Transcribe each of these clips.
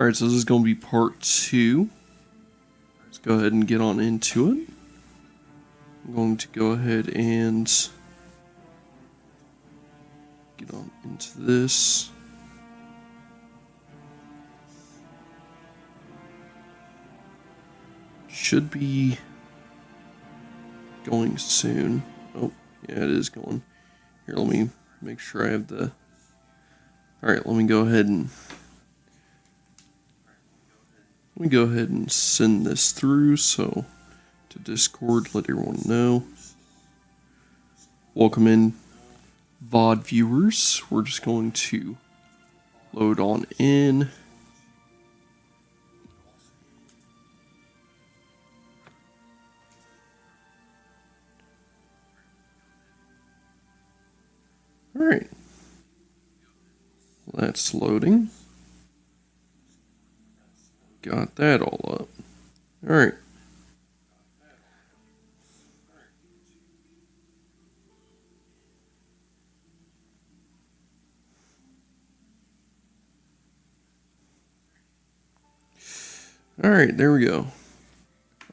Alright, so this is going to be part 2. Let's go ahead and get on into it. I'm going to go ahead and get on into this. Should be going soon. Oh, yeah, it is going. Here, let me make sure I have the... Alright, let me go ahead and send this through, so to Discord, let everyone know. Welcome in, VOD viewers. We're just going to load on in. Alright. That's loading. Got that all up. Alright. Alright, there we go.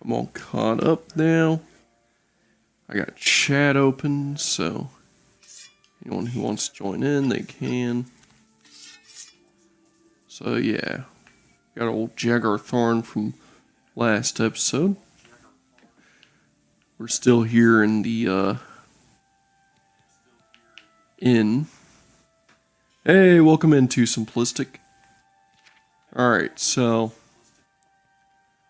I'm all caught up now. I got chat open, so anyone who wants to join in, they can. So yeah, got old Jagger Thorn from last episode. We're still here in the inn. Hey, welcome into Simplistic. Alright, so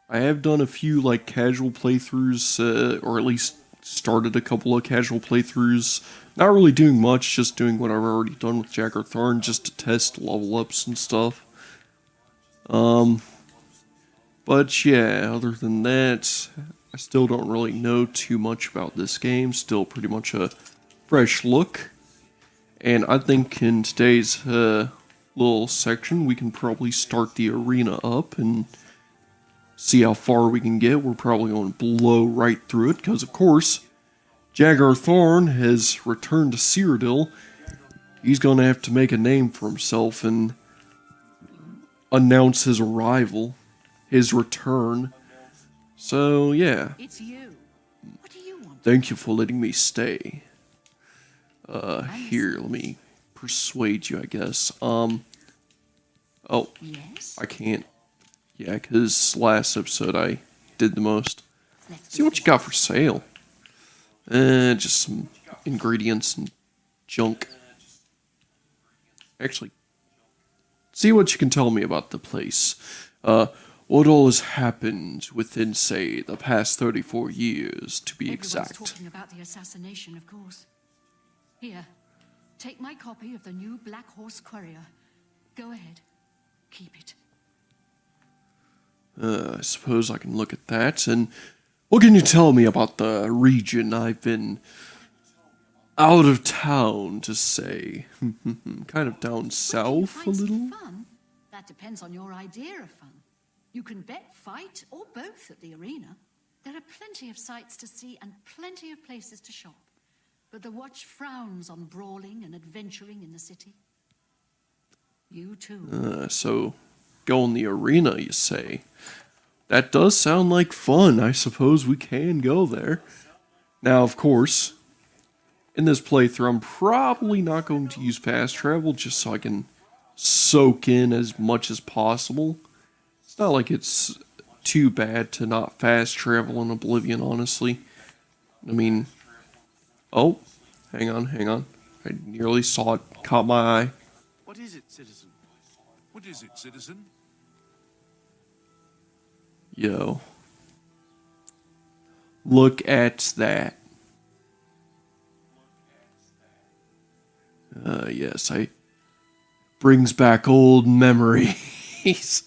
I have done a few like casual playthroughs, or at least started a couple of casual playthroughs. Not really doing much, just doing what I've already done with Jagger Thorn, just to test level ups and stuff. But yeah, other than that, I still don't really know too much about this game. Still pretty much a fresh look. And I think in today's little section, we can probably start the arena up and see how far we can get. We're probably going to blow right through it, because of course, Jagger Thorn has returned to Cyrodiil. He's going to have to make a name for himself and announce his arrival, his return. So yeah. It's you. What do you want? Thank you for letting me stay. Here, let me persuade you, I guess. Oh, yes? I can't. Yeah, because last episode I did the most. Let's see what you got for sale. Just some ingredients and junk. Actually, see what you can tell me about the place. What all has happened within, say, the past 34 years, to be exact. Everyone's talking about the assassination, of course. Here, take my copy of the new Black Horse Courier. Go ahead, keep it. I suppose I can look at that, and what can you tell me about the region? I've been out of town, to say. Kind of down south a little. Fun? That depends on your idea of fun. You can bet, fight, or both at the arena. There are plenty of sights to see and plenty of places to shop. But the watch frowns on brawling and adventuring in the city. You too. So, go in the arena, you say? That does sound like fun. I suppose we can go there. Now, of course, in this playthrough, I'm probably not going to use fast travel just so I can soak in as much as possible. It's not like it's too bad to not fast travel in Oblivion, honestly. I mean, oh, hang on. I nearly saw it, caught my eye. What is it, citizen? What is it, citizen? Yo. Look at that. Yes, brings back old memories.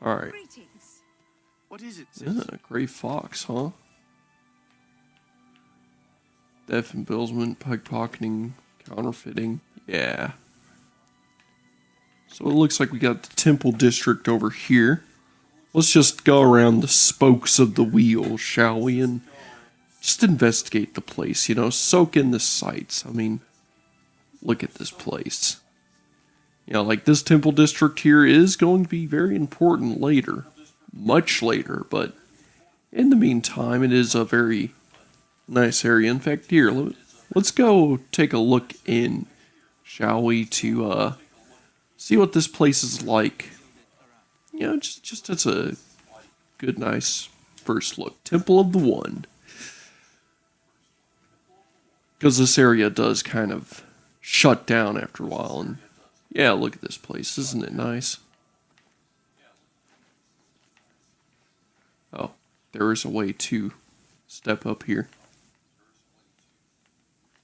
Alright. What is it, citizen? Yeah, gray fox, huh? Theft, embezzlement, pickpocketing, counterfeiting. Yeah. So it looks like we got the Temple District over here. Let's just go around the spokes of the wheel, shall we? And just investigate the place, you know, soak in the sights. I mean, look at this place. You know, like this temple district here is going to be very important later. Much later, but in the meantime, it is a very nice area. In fact, here, let's go take a look in, shall we, to see what this place is like. You know, just as a good, nice first look. Temple of the One. Because this area does kind of shut down after a while. And yeah, look at this place. Isn't it nice? Oh, there is a way to step up here.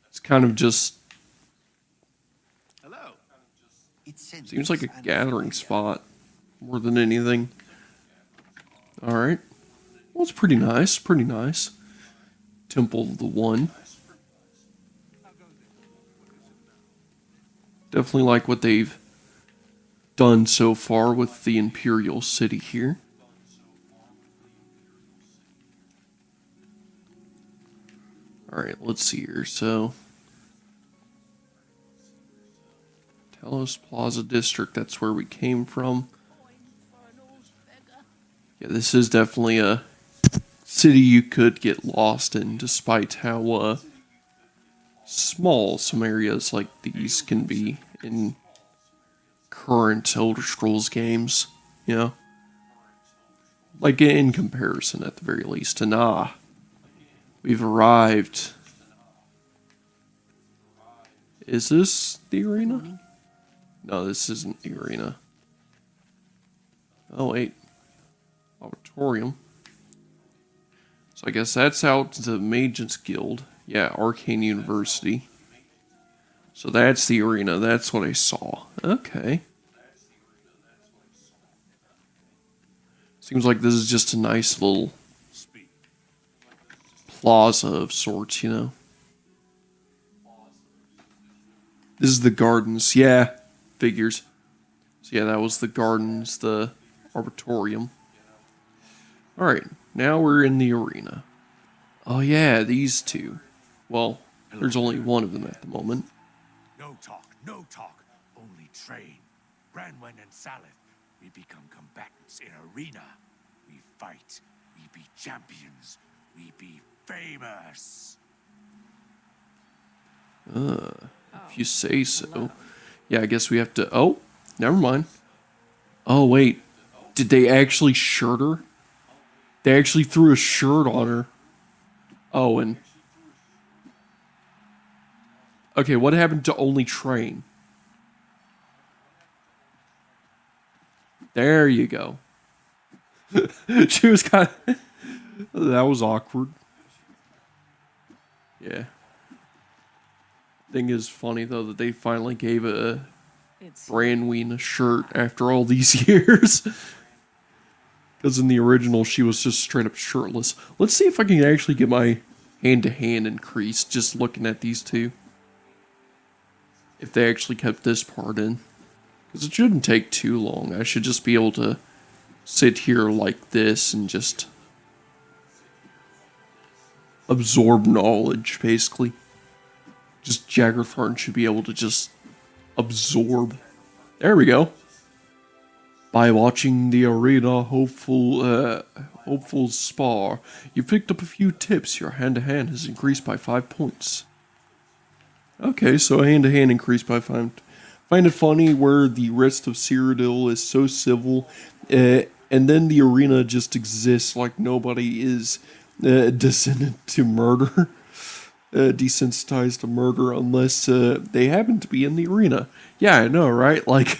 It's kind of just... Hello. seems like a gathering spot more than anything. Alright. Well, it's pretty nice. Pretty nice. Temple of the One. Definitely like what they've done so far with the Imperial City here. Alright, let's see here. So, Talos Plaza District, that's where we came from. Yeah, this is definitely a city you could get lost in, despite how small some areas like these can be in current Elder Scrolls games, you know? Like, in comparison, at the very least. And we've arrived. Is this the arena? No, this isn't the arena. Oh, wait. Auditorium. So I guess that's out to the Mages Guild. Yeah, Arcane University. So that's the arena. That's what I saw. Okay. Seems like this is just a nice little plaza of sorts, you know. This is the gardens. Yeah, figures. So yeah, that was the gardens, the arboretum. Alright, now we're in the arena. Oh yeah, these two. Well, there's only one of them at the moment. No talk, only train. Branwen and Salith, we become combatants in arena. We fight, we be champions, we be famous. If you say so. Yeah, I guess we have to... Oh, never mind. Oh, wait. Did they actually shirt her? They actually threw a shirt on her. Oh, and... Okay, what happened to only train? There you go. She was kind of... That was awkward. Yeah. Thing is funny, though, that they finally gave a Branwen a shirt after all these years. Because in the original, she was just straight up shirtless. Let's see if I can actually get my hand-to-hand increased just looking at these two. If they actually kept this part in. Because it shouldn't take too long. I should just be able to sit here like this and just absorb knowledge, basically. Just Jaggerthorn should be able to just absorb. There we go. By watching the arena hopeful spar, you picked up a few tips. Your hand-to-hand has increased by 5 points. Okay, so hand-to-hand increased by 5. Find it funny where the rest of Cyrodiil is so civil, and then the arena just exists like nobody is descended to murder. Desensitized to murder unless they happen to be in the arena. Yeah, I know, right? Like,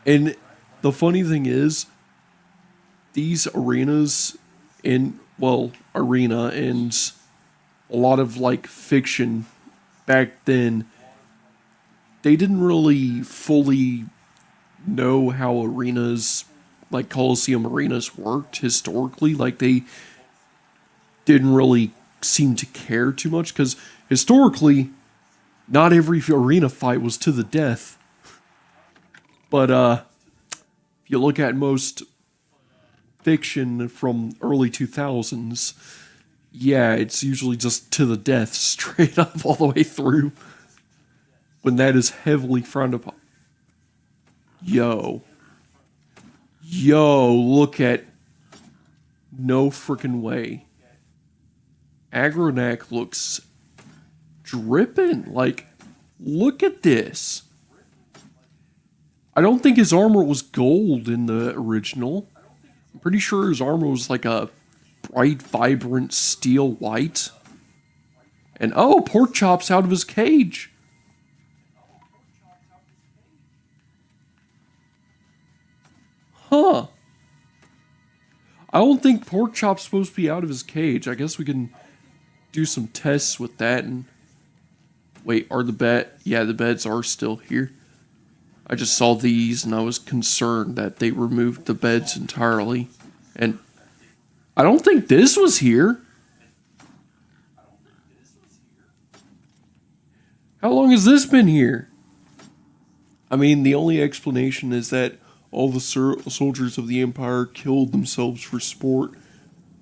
and the funny thing is, these arenas arena and a lot of like fiction back then, they didn't really fully know how arenas, like Coliseum arenas, worked historically. Like, they didn't really seem to care too much because historically not every arena fight was to the death, but if you look at most fiction from early 2000s, yeah, it's usually just to the death straight up all the way through. when that is heavily frowned upon. Yo. Yo, look at... No freaking way. Agronak looks dripping. Like, look at this. I don't think his armor was gold in the original. I'm pretty sure his armor was like a bright, vibrant steel white. And oh, Pork Chop's out of his cage. Huh. I don't think Pork Chop's supposed to be out of his cage. I guess we can do some tests with that. And wait, are the bed? Yeah, the beds are still here. I just saw these and I was concerned that they removed the beds entirely. And I don't think this was here. How long has this been here? I mean, the only explanation is that all the soldiers of the Empire killed themselves for sport.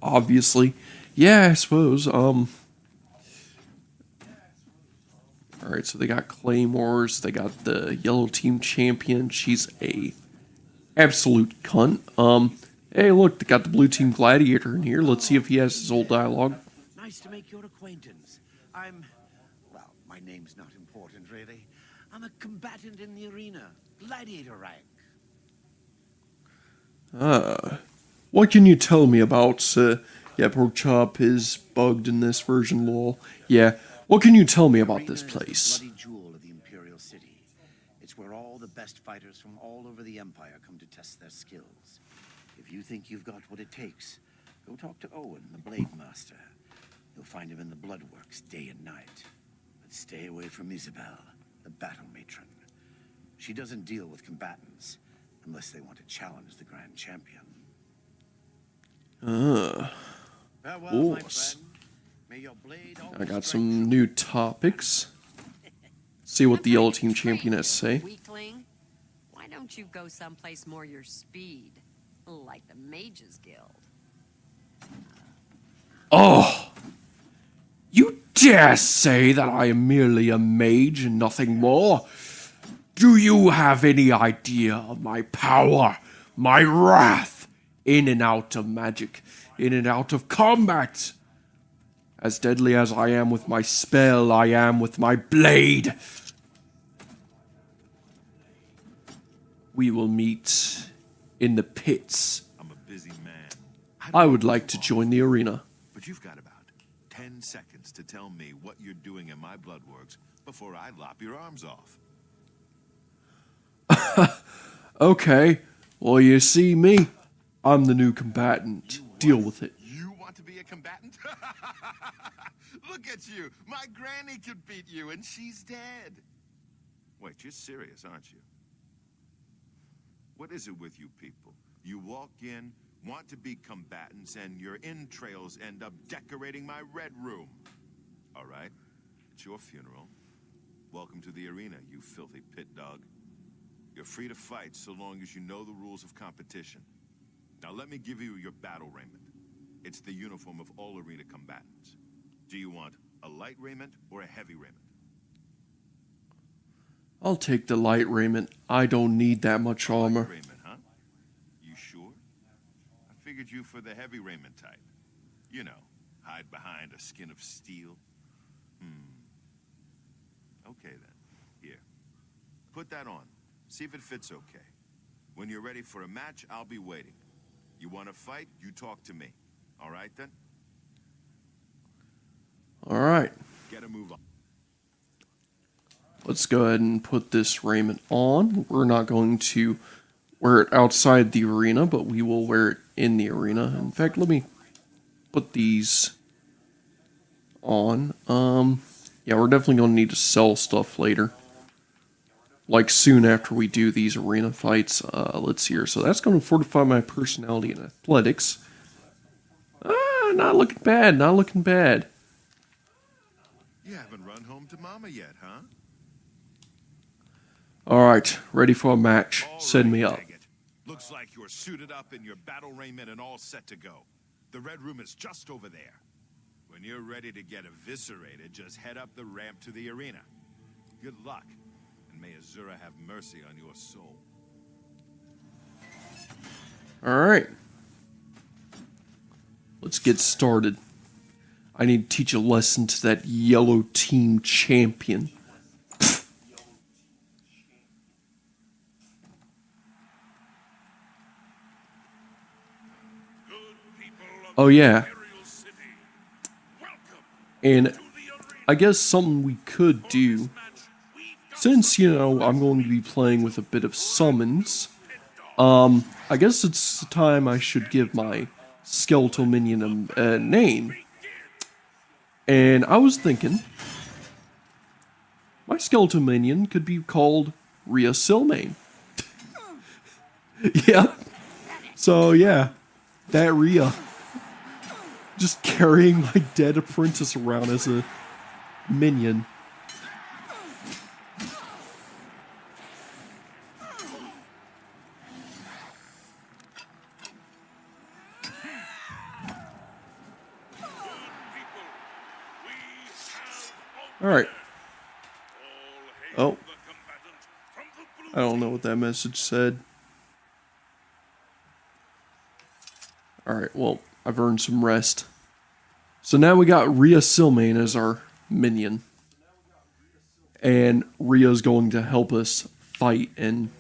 Obviously. Yeah, I suppose. Alright, so they got claymores, they got the yellow team champion, she's a absolute cunt. Hey look, they got the blue team gladiator in here, let's see if he has his old dialogue. Nice to make your acquaintance. Well, my name's not important really. I'm a combatant in the arena, gladiator rank. What can you tell me about, yeah, Pork Chop is bugged in this version, lol. Yeah. What can you tell me about this place? The bloody jewel of the Imperial City. It's where all the best fighters from all over the Empire come to test their skills. If you think you've got what it takes, go talk to Owen, the Blade Master. You'll find him in the Bloodworks day and night. But stay away from Isabel, the battle matron. She doesn't deal with combatants unless they want to challenge the Grand Champion. Farewell, my friend. I got some new topics. See what the yellow team champion has to say. Weakling, why don't you go someplace more your speed, like the Mages Guild? Oh! You dare say that I am merely a mage and nothing more? Do you have any idea of my power, my wrath, in and out of magic, in and out of combat? As deadly as I am with my spell, I am with my blade. We will meet in the pits. I'm a busy man. I would like to join the arena. But you've got about 10 seconds to tell me what you're doing in my bloodworks before I lop your arms off. Okay, well you see me. I'm the new combatant. Deal with it. You want to be a combatant? Look at you. My granny could beat you and she's dead. Wait, you're serious, aren't you? What is it with you people? You walk in, want to be combatants, and your entrails end up decorating my red room. All right, it's your funeral. Welcome to the arena, you filthy pit dog. You're free to fight so long as you know the rules of competition. Now let me give you your battle raiment. It's the uniform of all arena combatants. Do you want a light raiment or a heavy raiment? I'll take the light raiment. I don't need that much armor. Light raiment, huh? You sure? I figured you for the heavy raiment type. You know, hide behind a skin of steel. Okay then. Here. Put that on. See if it fits okay. When you're ready for a match, I'll be waiting. You want to fight, you talk to me. All right then? All right. Get a move on. Let's go ahead and put this raiment on. We're not going to wear it outside the arena, but we will wear it in the arena. In fact, let me put these on. Yeah, we're definitely going to need to sell stuff later. Like soon after we do these arena fights. Let's see here. So that's going to fortify my personality and athletics. Not looking bad, not looking bad. You haven't run home to Mama yet, huh? Alright, ready for a match. All Send right, me up. dang it. Looks like you're suited up in your battle raiment and all set to go. The red room is just over there. When you're ready to get eviscerated, just head up the ramp to the arena. Good luck. May Azura have mercy on your soul. Alright. Let's get started. I need to teach a lesson to that yellow team champion. Oh yeah. And I guess something we could do, since, you know, I'm going to be playing with a bit of summons, I guess it's the time I should give my skeletal minion a name. And I was thinking, my skeletal minion could be called Rhea Silmane. Yep. So yeah, that Rhea. Just carrying my dead apprentice around as a minion. Alright. Oh. I don't know what that message said. Alright, well, I've earned some rest. So now we got Rhea Silmane as our minion. And Rhea's going to help us fight and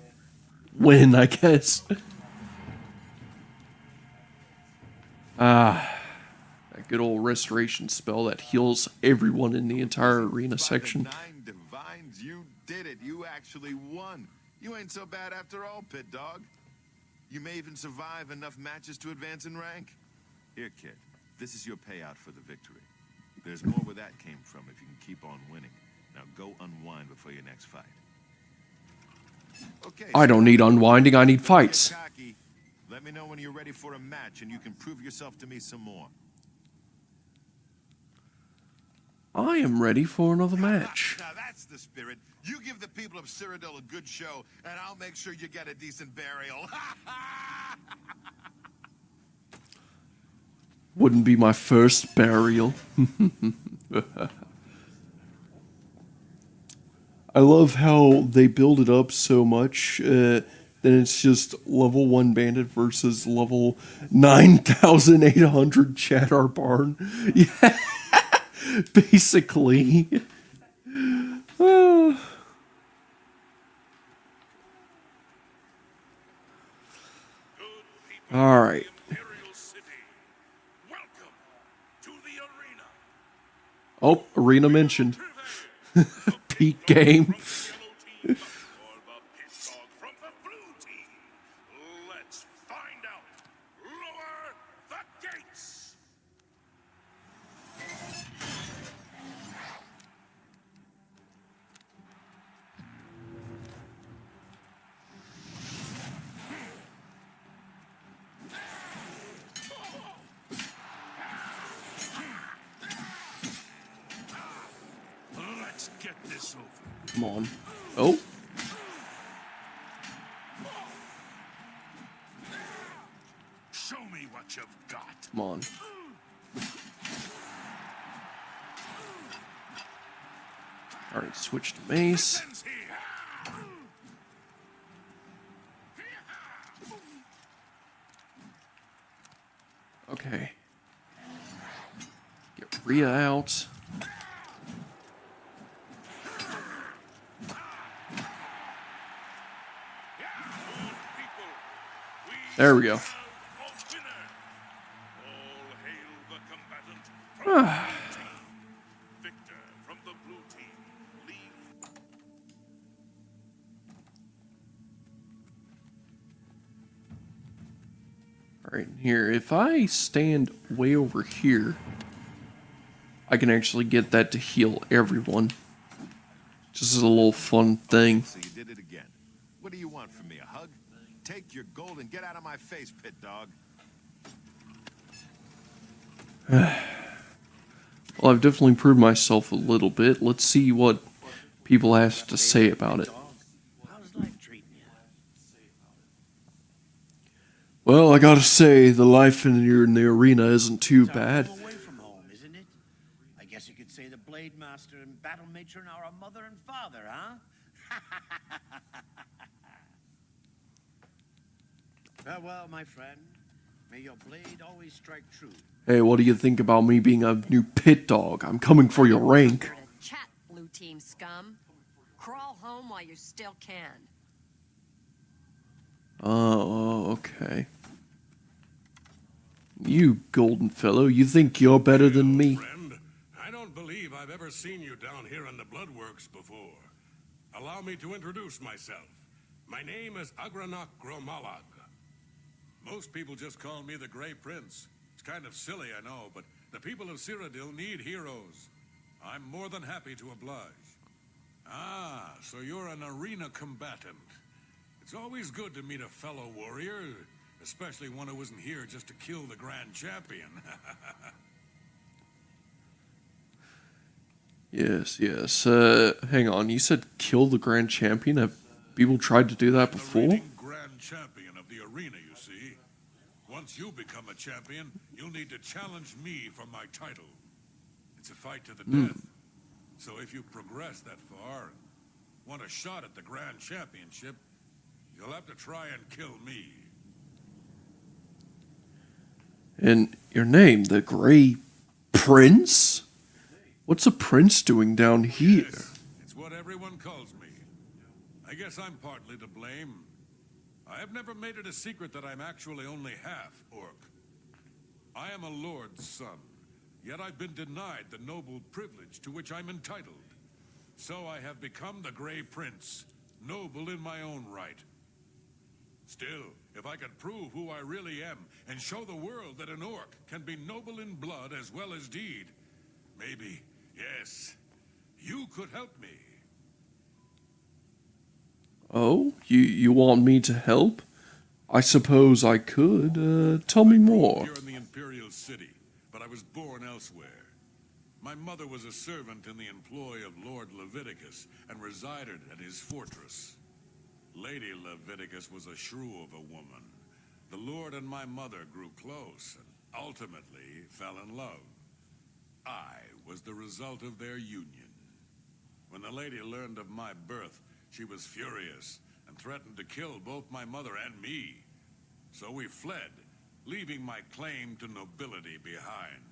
win, I guess. That good old restoration spell that heals everyone in the entire arena section. 9 divines, you did it. You actually won. You ain't so bad after all, Pit Dog. You may even survive enough matches to advance in rank. Here, kid. This is your payout for the victory. There's more where that came from if you can keep on winning. Now go unwind before your next fight. Okay. I don't need unwinding, I need fights. Cocky. Let me know when you're ready for a match and you can prove yourself to me some more. I am ready for another match. Now that's the spirit. You give the people of Cyrodiil a good show, and I'll make sure you get a decent burial. Wouldn't be my first burial. I love how they build it up so much, then it's just level 1 bandit versus level 9,800 Chadar Barn. Yeah, basically. Alright. Oh, arena mentioned. Peak game. Let's find out. Lower the gates. Let's get this over. Come on. Oh. Show me what you've got. Come on. Alright, switch to mace. Fence here. Okay. Get Rhea out. There we go. Victor from the blue team. Leave. Alright, here. If I stand way over here, I can actually get that to heal everyone. Just a little fun thing. So you did it again. What do you want from me? A hug? Take your gold and get out of my face, Pit Dog. Well, I've definitely improved myself a little bit. Let's see what people have to say about it. How's life treating you? Well, I gotta say, the life in the arena isn't too bad. Away from home, isn't it? I guess you could say the Blade Master and Battle Matron are a mother and father, huh? Farewell, my friend. May your blade always strike true. Hey, what do you think about me being a new pit dog? I'm coming for your rank. Here to chat, blue team scum. Crawl home while you still can. Oh, okay. You golden fellow, you think you're better than me? Friend, I don't believe I've ever seen you down here in the Bloodworks before. Allow me to introduce myself. My name is Agranok Gromalag. Most people just call me the Grey Prince. It's kind of silly, I know, but the people of Cyrodiil need heroes. I'm more than happy to oblige. Ah, so you're an arena combatant. It's always good to meet a fellow warrior, especially one who isn't here just to kill the Grand Champion. Yes, yes. Hang on, you said kill the Grand Champion? Have people tried to do that The before? reigning Grand Champion of the arena, you see. Once you become a champion, you'll need to challenge me for my title. It's a fight to the death. So if you progress that far, want a shot at the Grand Championship, you'll have to try and kill me. And your name, the Grey Prince? What's a prince doing down here? Yes, it's what everyone calls me. I guess I'm partly to blame. I have never made it a secret that I'm actually only half orc. I am a lord's son, yet I've been denied the noble privilege to which I'm entitled. So I have become the Grey Prince, noble in my own right. Still, if I could prove who I really am and show the world that an orc can be noble in blood as well as deed, maybe, yes, you could help me. Oh, you want me to help? I suppose I could. Tell me more. Here in the Imperial City, but I was born elsewhere. My mother was a servant in the employ of Lord Leviticus and resided at his fortress. Lady Leviticus was a shrew of a woman. The Lord and my mother grew close and ultimately fell in love. I was the result of their union. When the lady learned of my birth, she was furious and threatened to kill both my mother and me. So we fled, leaving my claim to nobility behind.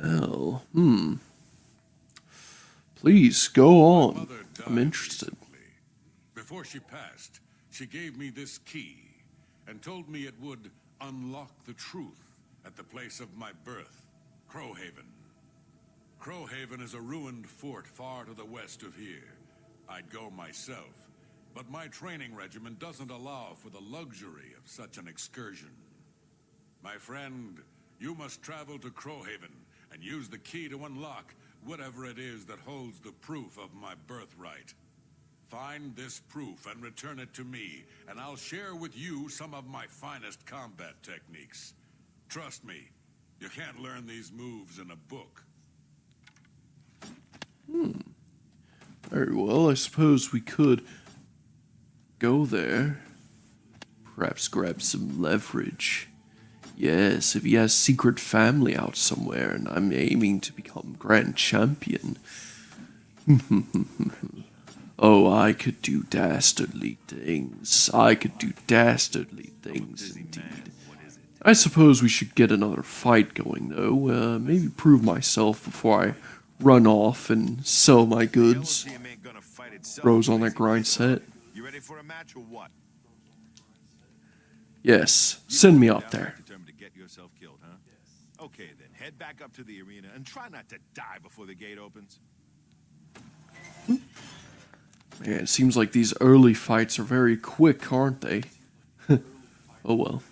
Well, Please, go on. Mother died I'm interested. recently. Before she passed, she gave me this key and told me it would unlock the truth at the place of my birth, Crowhaven. Crowhaven is a ruined fort far to the west of here. I'd go myself, but my training regimen doesn't allow for the luxury of such an excursion. My friend, you must travel to Crowhaven and use the key to unlock whatever it is that holds the proof of my birthright. Find this proof and return it to me, and I'll share with you some of my finest combat techniques. Trust me, you can't learn these moves in a book. Very well, I suppose we could go there. Perhaps grab some leverage. Yes, if he has secret family out somewhere and I'm aiming to become Grand Champion. Oh, I could do dastardly things. I could do dastardly things indeed. I suppose we should get another fight going, though. Maybe prove myself before I run off and sell my goods. Rose on that grind set. You ready for a match or what? Yes, send me out there. Determined to get yourself killed, huh? Okay, then head back up to the arena and try not to die before the gate opens. Man, it seems like these early fights are very quick, aren't they? Oh well.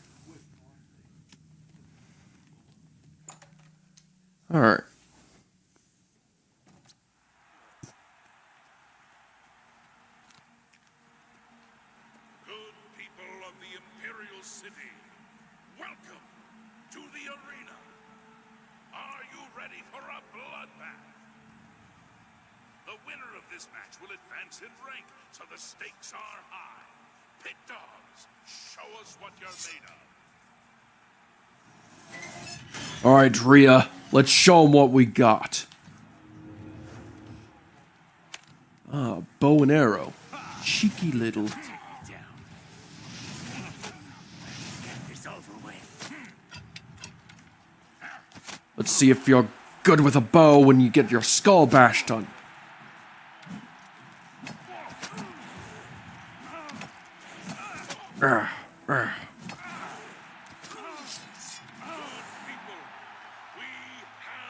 Alright. Good people of the Imperial City, welcome to the arena. Are you ready for a bloodbath? The winner of this match will advance in rank, so the stakes are high. Pit dogs, show us what you're made of. Alright, Rhea. Let's show them what we got. Ah, bow and arrow. Cheeky little. Take me down. It's over with. Let's see if you're good with a bow when you get your skull bashed on.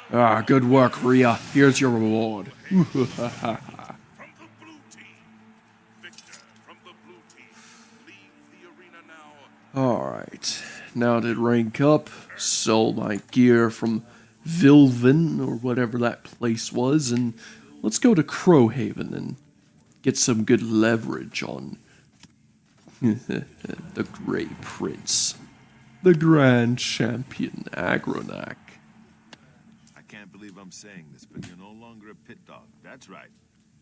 Ah, good work, Rhea. Here's your reward. From the blue team. Victor from the blue team. Leave the arena now. Alright, now to rank up, sell my gear from Vilvin, or whatever that place was, and let's go to Crowhaven and get some good leverage on the Grey Prince, the Grand Champion Agronak. I can't believe I'm saying this, but you're no longer a pit dog. That's right.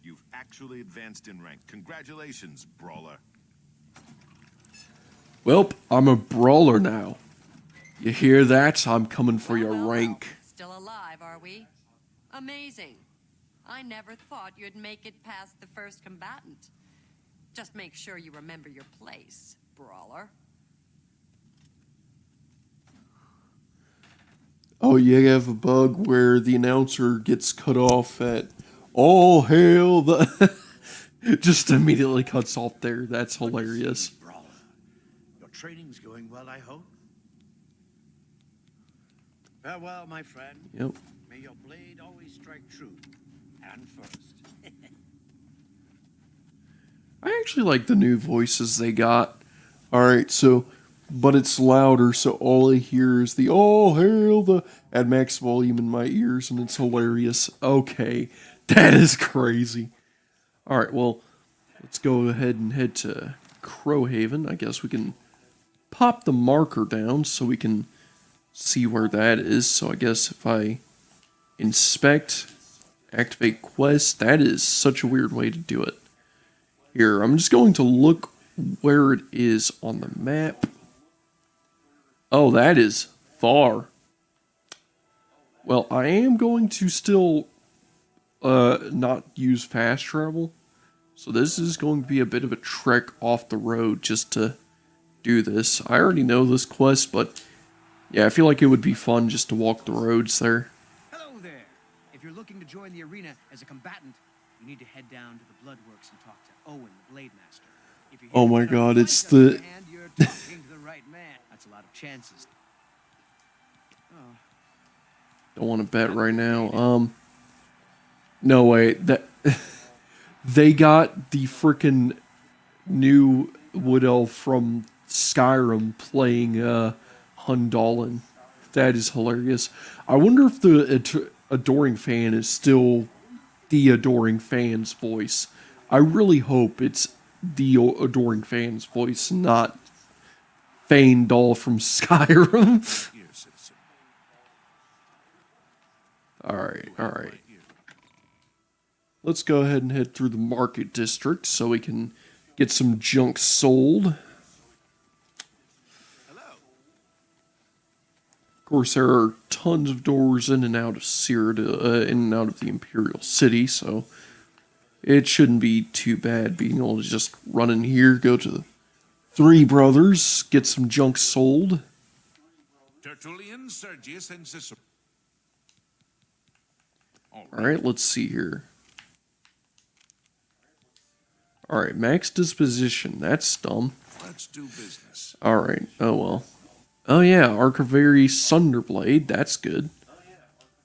You've actually advanced in rank. Congratulations, brawler. Welp, I'm a brawler now. You hear that? I'm coming for your rank. Still alive, are we? Amazing. I never thought you'd make it past the first combatant. Just make sure you remember your place, brawler. Oh, you have a bug where the announcer gets cut off at all hail the... Just immediately cuts off there. That's hilarious. Brawler. Your training's going well, I hope. Farewell, my friend. Yep. May your blade always strike true and first. I actually like the new voices they got. Alright, so... But it's louder, so all I hear is the all hail the... At max volume in my ears, and it's hilarious. Okay, that is crazy. Alright, well, let's go ahead and head to Crowhaven. I guess we can pop the marker down so we can see where that is. So I guess if I inspect, activate quest, that is such a weird way to do it. Here, I'm just going to look where it is on the map. Oh, that is far. Well, I am going to still not use fast travel. So this is going to be a bit of a trek off the road just to do this. I already know this quest, but yeah, I feel like it would be fun just to walk the roads there. Hello there. If you're looking to join the arena as a combatant, you need to head down to the Bloodworks and talk to Owen, the Blade Master. If you're Oh here my to get a god, fight it's on your the... hand, you're talking to the right man. That's a lot of chances. Oh. Don't want to bet right now. No way. That they got the freaking new Wood Elf from Skyrim playing Hundalin. That is hilarious. I wonder if the Adoring Fan is still the Adoring Fan's voice. I really hope it's the Adoring Fan's voice, not Faendal from Skyrim. Here, citizen. Alright. Let's go ahead and head through the market district so we can get some junk sold. Of course, there are tons of doors in and out of in and out of the Imperial City, so it shouldn't be too bad being able to just run in here, go to the Three Brothers, get some junk sold. Tertullian, Sergius, and Cicero. Alright, let's see here. Alright, max disposition. That's dumb. Let's do business. Alright, oh well. Oh yeah, Archivery Sunderblade. That's good.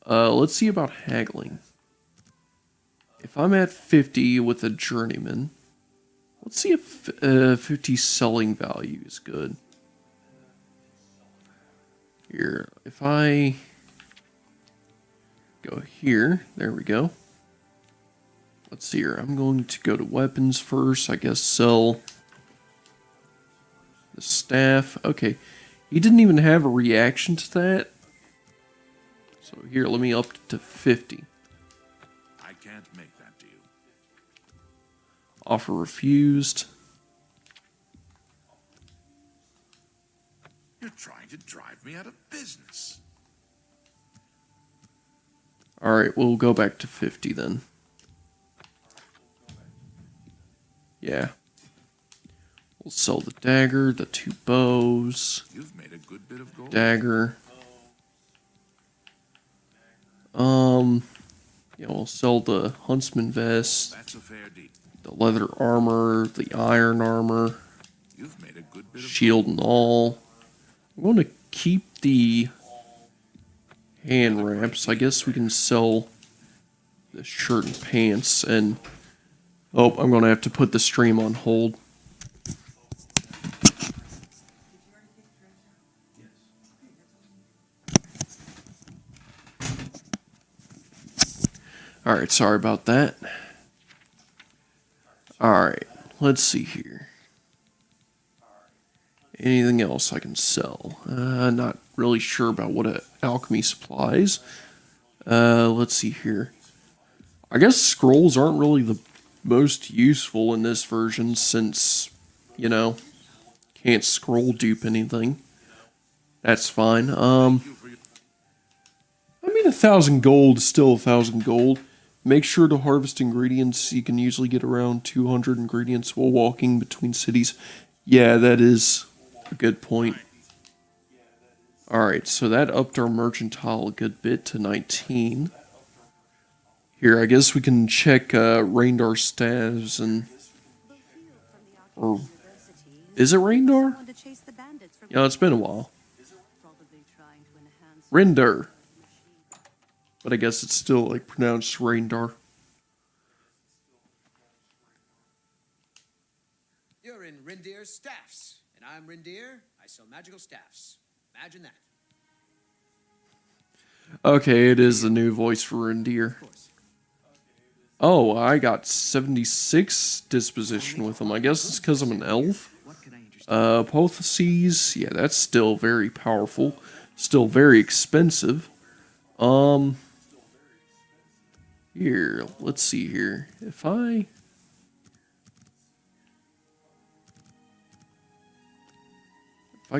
Let's see about haggling. If I'm at 50 with a journeyman, let's see if 50 selling value is good. Here, if I go here, there we go. Let's see here, I'm going to go to weapons first, I guess sell the staff. Okay, he didn't even have a reaction to that. So here, let me up to 50. I can't make that deal. Offer refused. You're trying to drive me out of business. Alright, we'll go back to 50 then. Yeah. We'll sell the dagger, the 2 bows, You've made a good bit of gold. dagger. Yeah, we'll sell the huntsman vest, That's a fair deal. the leather armor, the iron armor, You've made a good bit of shield and all. I'm going to keep the hand wraps. I guess we can sell the shirt and pants. And oh, I'm going to have to put the stream on hold. Alright, sorry about that. Alright, let's see here. Anything else I can sell? Not really sure about what alchemy supplies. Let's see here. I guess scrolls aren't really the most useful in this version since, you know, can't scroll dupe anything. That's fine. I mean, 1,000 gold is still 1,000 gold. Make sure to harvest ingredients. You can usually get around 200 ingredients while walking between cities. Yeah, that is a good point. Alright, so that upped our mercantile a good bit to 19. Here, I guess we can check Raindar staves and... Or... Is it Raindar? Yeah, it's been a while. Rindar. But I guess it's still, like, pronounced Raindar. You're in Rindir's staffs, and I'm Rindir. I sell magical staffs. Imagine that. Okay, it is the new voice for Rindir. Oh, I got 76 disposition with him. I guess it's because I'm an elf. Apotheoses, yeah, that's still very powerful. Still very expensive. Here, let's see here. If I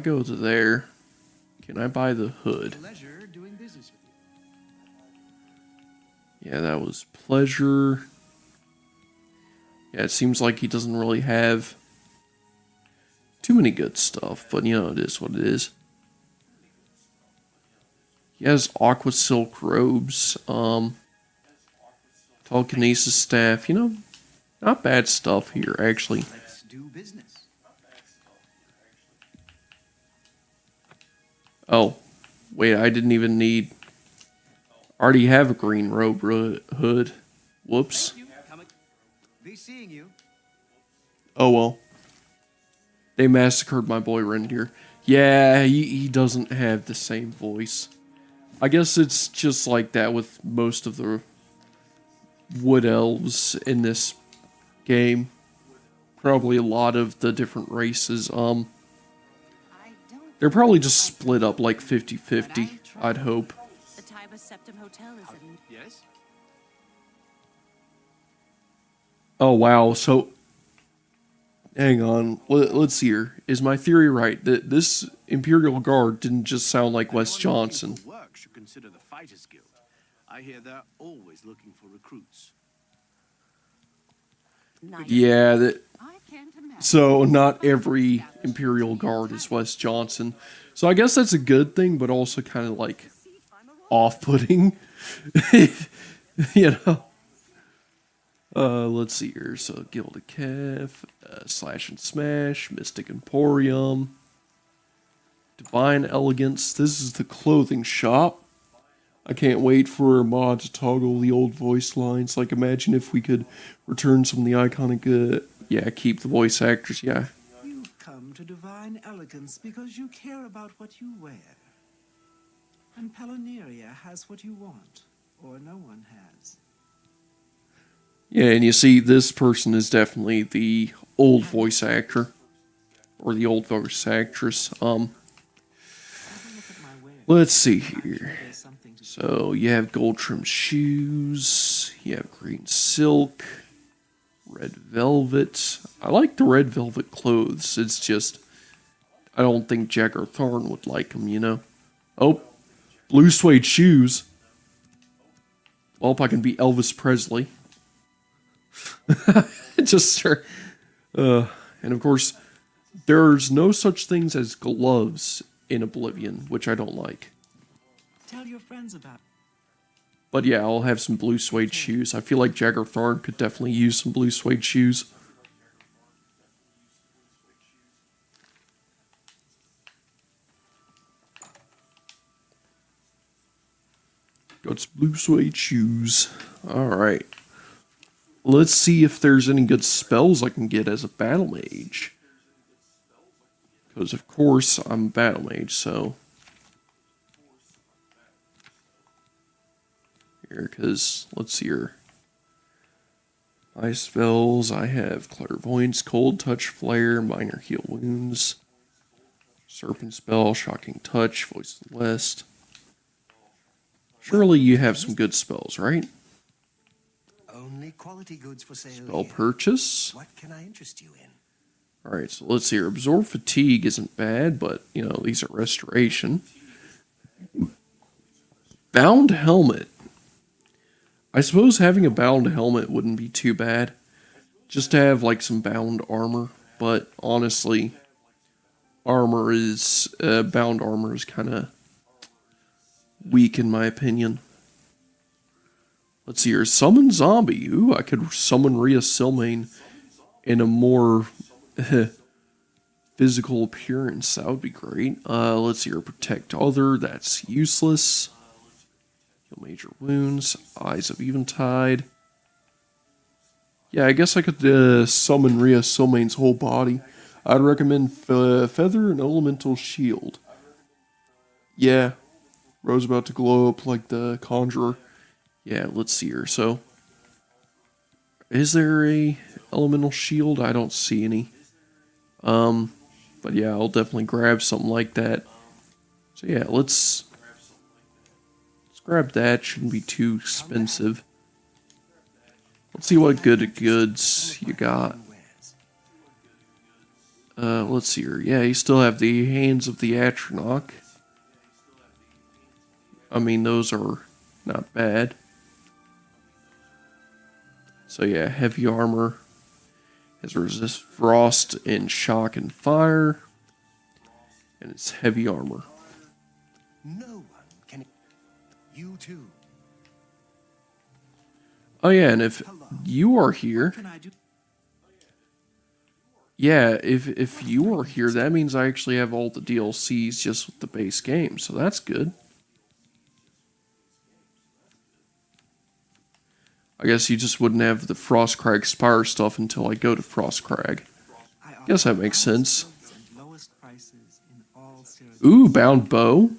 go to there, can I buy the hood? Pleasure doing business with you. Yeah, that was pleasure. Yeah, it seems like he doesn't really have too many good stuff, but you know, it is what it is. He has aqua silk robes, telekinesis staff, you know, not bad stuff here, actually. Let's do business. Oh, wait, I didn't even need... I already have a green robe hood. Whoops. Be seeing you. Oh well. They massacred my boy Reindeer. Yeah, he doesn't have the same voice. I guess it's just like that with most of the wood elves in this game. Probably a lot of the different races. They're probably just split up like 50-50, I'd hope. The Tiber Septim Hotel is in. Yes? Oh wow, so hang on, let's see here. Is my theory right that this Imperial Guard didn't just sound like Wes Johnson? Work should consider the Fighters Guild. I hear they're always looking for recruits. Nice. Yeah, that. I can't imagine. So not every Imperial Guard is Wes Johnson. So I guess that's a good thing, but also kind of like off-putting. You know. Let's see here. So Gilded Calf, Slash and Smash, Mystic Emporium, Divine Elegance. This is the clothing shop. I can't wait for a mod to toggle the old voice lines. Like, imagine if we could return some of the iconic, yeah, keep the voice actors, yeah. You've come to Divine Elegance because you care about what you wear. And Paloneria has what you want, or no one has. Yeah, and you see, this person is definitely the old voice actor. Or the old voice actress. Let's see here. So, you have gold trimmed shoes. You have green silk. Red velvet. I like the red velvet clothes. It's just, I don't think Jagger Thorn would like them, you know? Oh, blue suede shoes. Well, if I can be Elvis Presley. Just sir. And of course, there's no such things as gloves in Oblivion, which I don't like. Tell your friends about. But yeah, I'll have some blue suede shoes. I feel like Jagger Thorn could definitely use some blue suede shoes. Got some blue suede shoes. Alright. Let's see if there's any good spells I can get as a battle mage. Because of course I'm a battle mage, so... Here, because, let's see here. My spells, I have Clairvoyance, Cold Touch, Flare, Minor Heal Wounds, Serpent Spell, Shocking Touch, Voice of the West. Surely you have some good spells, right? Only quality goods for sale. Spell purchase. What can I interest you in? Alright, so let's see here. Absorb Fatigue isn't bad, but, you know, these are Restoration. Bound Helmet. I suppose having a bound helmet wouldn't be too bad. Just to have, like, some bound armor. But, honestly, bound armor is kind of weak in my opinion. Let's see here. Summon Zombie. Ooh, I could summon Rhea Silmain in a more physical appearance. That would be great. Let's see here. Protect Other. That's useless. Heal Major Wounds. Eyes of Eventide. Yeah, I guess I could summon Rhea Silmain's whole body. I'd recommend Feather and Elemental Shield. Yeah. Rose about to glow up like the Conjurer. Yeah, let's see here. So, is there a Elemental Shield? I don't see any. But yeah, I'll definitely grab something like that. So yeah, let's grab that. Shouldn't be too expensive. Let's see what good goods you got. Let's see here. Yeah, you still have the Hands of the Atronach. I mean, those are not bad. So yeah, heavy armor. Has resist frost and shock and fire. And it's heavy armor. No one can. You too. Oh yeah, and if you are here, yeah, if you are here, that means I actually have all the DLCs just with the base game, so that's good. I guess you just wouldn't have the Frostcrag Spire stuff until I go to Frostcrag. Guess that makes sense. Ooh, Bound Bow.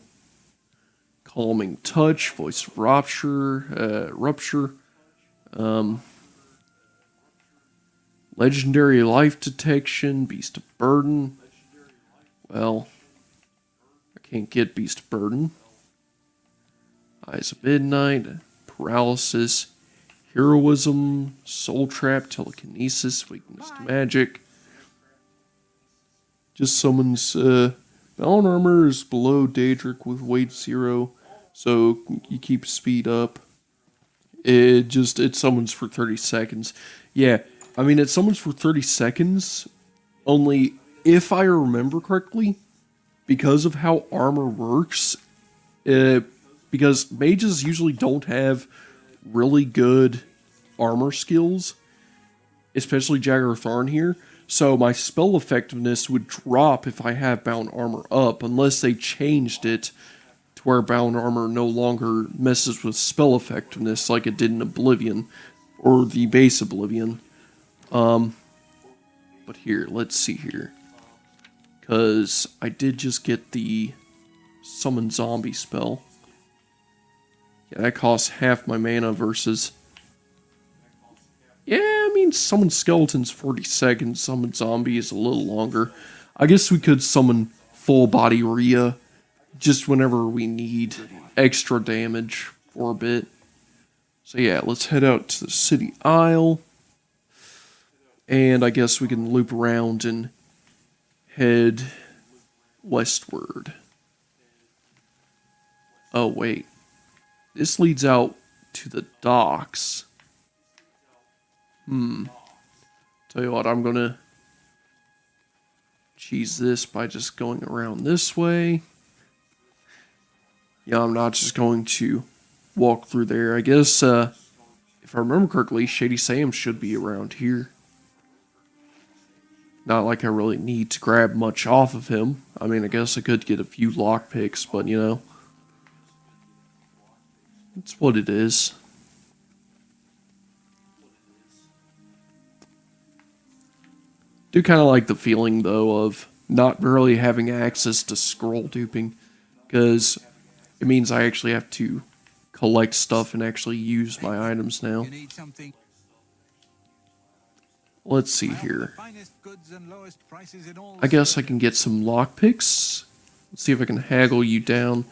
Calming Touch, Voice of Rupture. Legendary Life Detection, Beast of Burden. Well, I can't get Beast of Burden. Eyes of Midnight, Paralysis, Heroism, Soul Trap, Telekinesis, Weakness to Magic. Just summons, Bound Armor is below Daedric with weight 0, so you keep speed up. It summons for 30 seconds. Yeah, I mean, it summons for 30 seconds, only if I remember correctly, because of how armor works, because mages usually don't have really good armor skills, especially Jagger Tharn here, so my spell effectiveness would drop if I have bound armor up, unless they changed it to where bound armor no longer messes with spell effectiveness like it did in Oblivion, or the base Oblivion. But here, let's see here, because I did just get the Summon Zombie spell. Yeah, that costs half my mana versus... Yeah, I mean, Summon Skeleton's 40 seconds, Summon Zombie is a little longer. I guess we could summon Full Body Rhea just whenever we need extra damage for a bit. So yeah, let's head out to the City Isle. And I guess we can loop around and head westward. Oh, wait. This leads out to the docks. Tell you what, I'm gonna cheese this by just going around this way. Yeah, I'm not just going to walk through there. I guess, if I remember correctly, Shady Sam should be around here. Not like I really need to grab much off of him. I mean, I guess I could get a few lockpicks, but you know, it's what it is. Do kind of like the feeling, though, of not really having access to scroll duping, because it means I actually have to collect stuff and actually use my items now. Let's see here. I guess I can get some lockpicks. Let's see if I can haggle you down.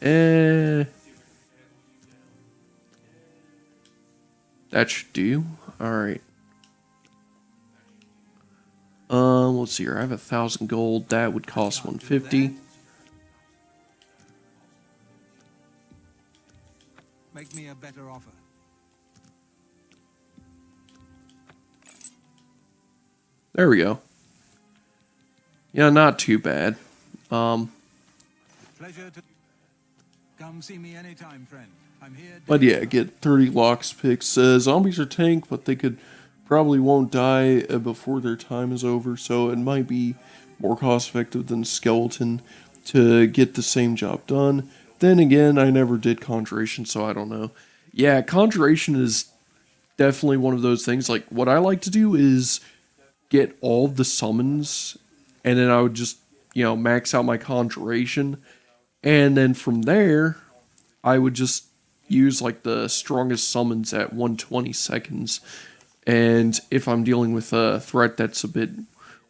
That should do. Alright. Let's see here. I have 1,000 gold. That would cost 150. Make me a better offer. There we go. Yeah, not too bad. Pleasure to come see me anytime, friend. I'm here. But yeah, get 30 locks picks. Zombies are tank, but they probably won't die before their time is over, so it might be more cost effective than skeleton to get the same job done. Then again, I never did conjuration, so I don't know. Yeah, conjuration is definitely one of those things. Like, what I like to do is get all the summons, and then I would just, you know, max out my conjuration, and then from there, I would just use like the strongest summons at 120 seconds, and if I'm dealing with a threat that's a bit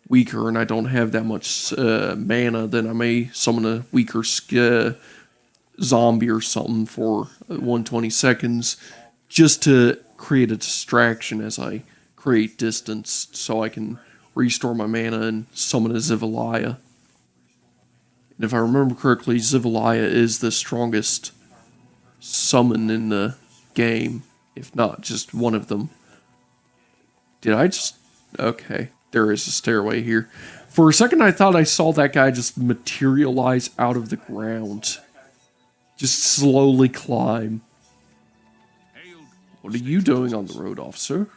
weaker and I don't have that much mana, then I may summon a weaker zombie or something for 120 seconds, just to create a distraction as I create distance, so I can restore my mana and summon a Zivalaya. And if I remember correctly, Zivalaya is the strongest summon in the game, if not just one of them. Did I just... Okay, there is a stairway here. For a second I thought I saw that guy just materialize out of the ground. Just slowly climb. What are you doing on the road, officer?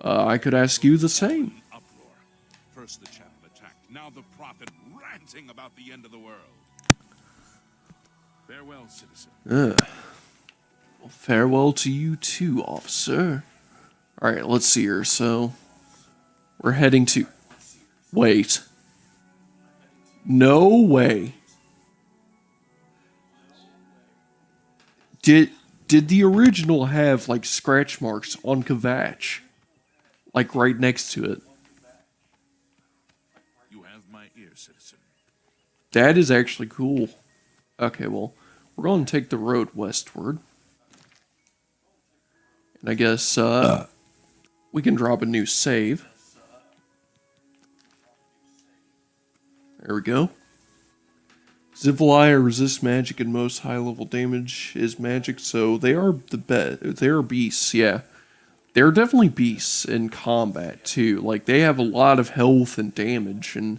I could ask you the same. Uproar. First the chapel attacked, now the prophet ranting about the end of the world. Farewell, citizen. Well, farewell to you too, officer. Alright, let's see here. So, we're heading to... Wait. No way. Did the original have, like, scratch marks on Kvatch? Like, right next to it? You have my ear, citizen. That is actually cool. Okay, well, we're going to take the road westward. And I guess, we can drop a new save. There we go. Zivalaya resists magic and most high-level damage is magic, so they are the best. They are beasts, yeah. They're definitely beasts in combat, too. Like, they have a lot of health and damage, and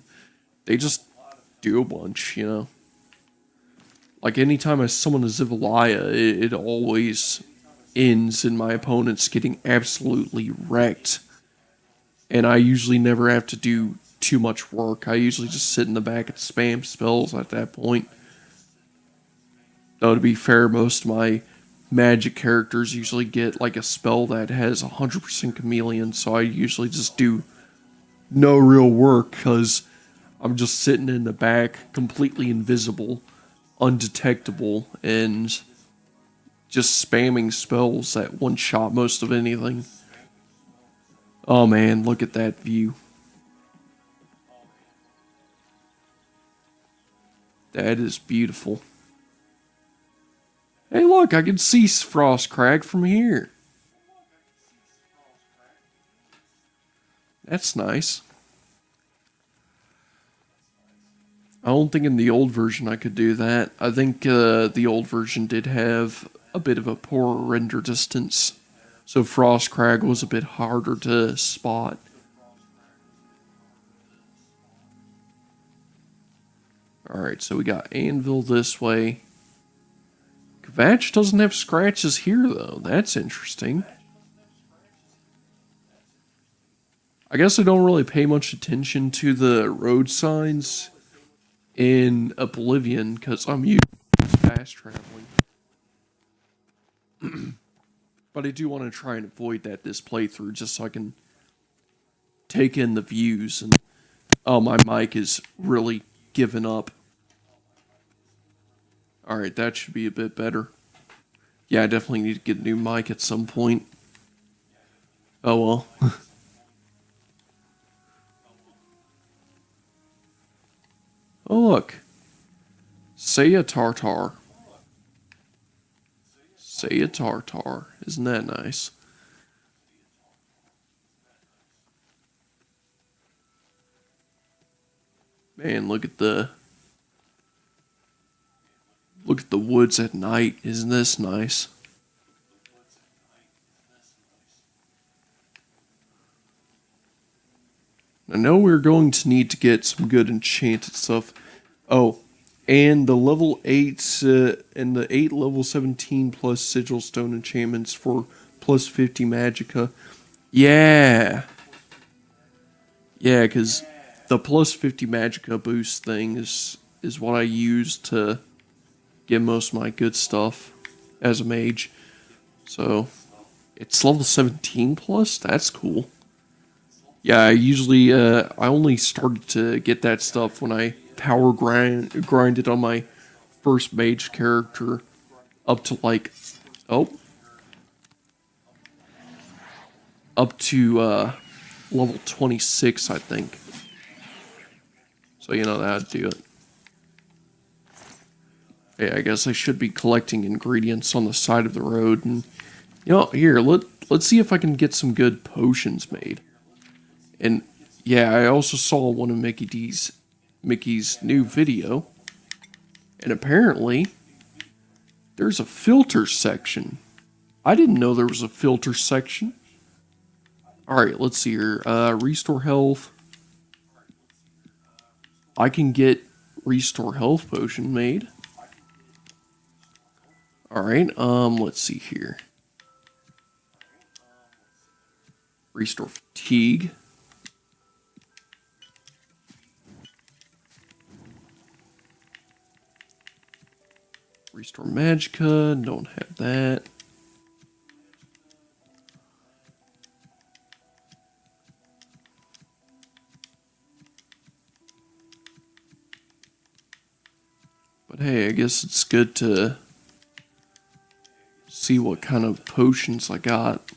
they just do a bunch, you know? Like, anytime I summon a Zivalaya, it always ends in my opponents getting absolutely wrecked. And I usually never have to do too much work. I usually just sit in the back and spam spells at that point. Though, to be fair, most of my magic characters usually get like a spell that has 100% chameleon, so I usually just do no real work because I'm just sitting in the back, completely invisible, undetectable, and just spamming spells that one-shot most of anything. Oh man, look at that view. That is beautiful. Hey look, I can see Frostcrag from here. That's nice. I don't think in the old version I could do that. I think the old version did have a bit of a poorer render distance, so Frostcrag was a bit harder to spot. Alright, so we got anvil this way. Kvatch doesn't have scratches here, though. That's interesting. I guess I don't really pay much attention to the road signs in Oblivion, because I'm used to fast traveling. But I do want to try and avoid that this playthrough, just so I can take in the views. And oh, my mic is really giving up. Alright, that should be a bit better. Yeah, I definitely need to get a new mic at some point. Oh well. Oh look. Saya Tartar. Saya Tartar. Isn't that nice? Man, look at the woods at night. Isn't this nice? I know we're going to need to get some good enchanted stuff. Oh, and the level 8 and the 8 level 17 plus sigil stone enchantments for plus 50 magicka. Yeah. Yeah, because the plus 50 magicka boost thing is what I use to get most of my good stuff as a mage. So, it's level 17 plus? That's cool. Yeah, I usually, I only started to get that stuff when I power grinded on my first mage character up to like, up to, level 26, I think. So, you know, that'd do it. Yeah, I guess I should be collecting ingredients on the side of the road, and, you know, here, let's see if I can get some good potions made. And yeah, I also saw one of Mickey's new video, and apparently there's a filter section. I didn't know there was a filter section. Alright, let's see here. Restore health. I can get restore health potion made. Alright, let's see here. Restore fatigue. Restore magicka, don't have that. But hey, I guess it's good to see what kind of potions I got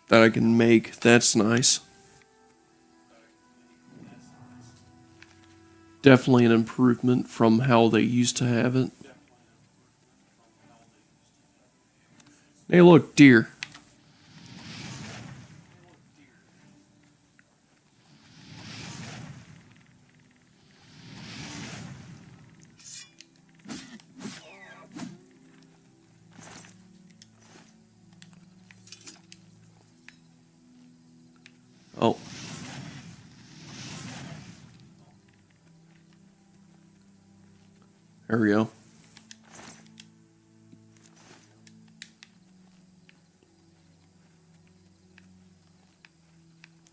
that I can make. That's nice. Definitely an improvement from how they used to have it. Hey, look, deer. Oh. There we go.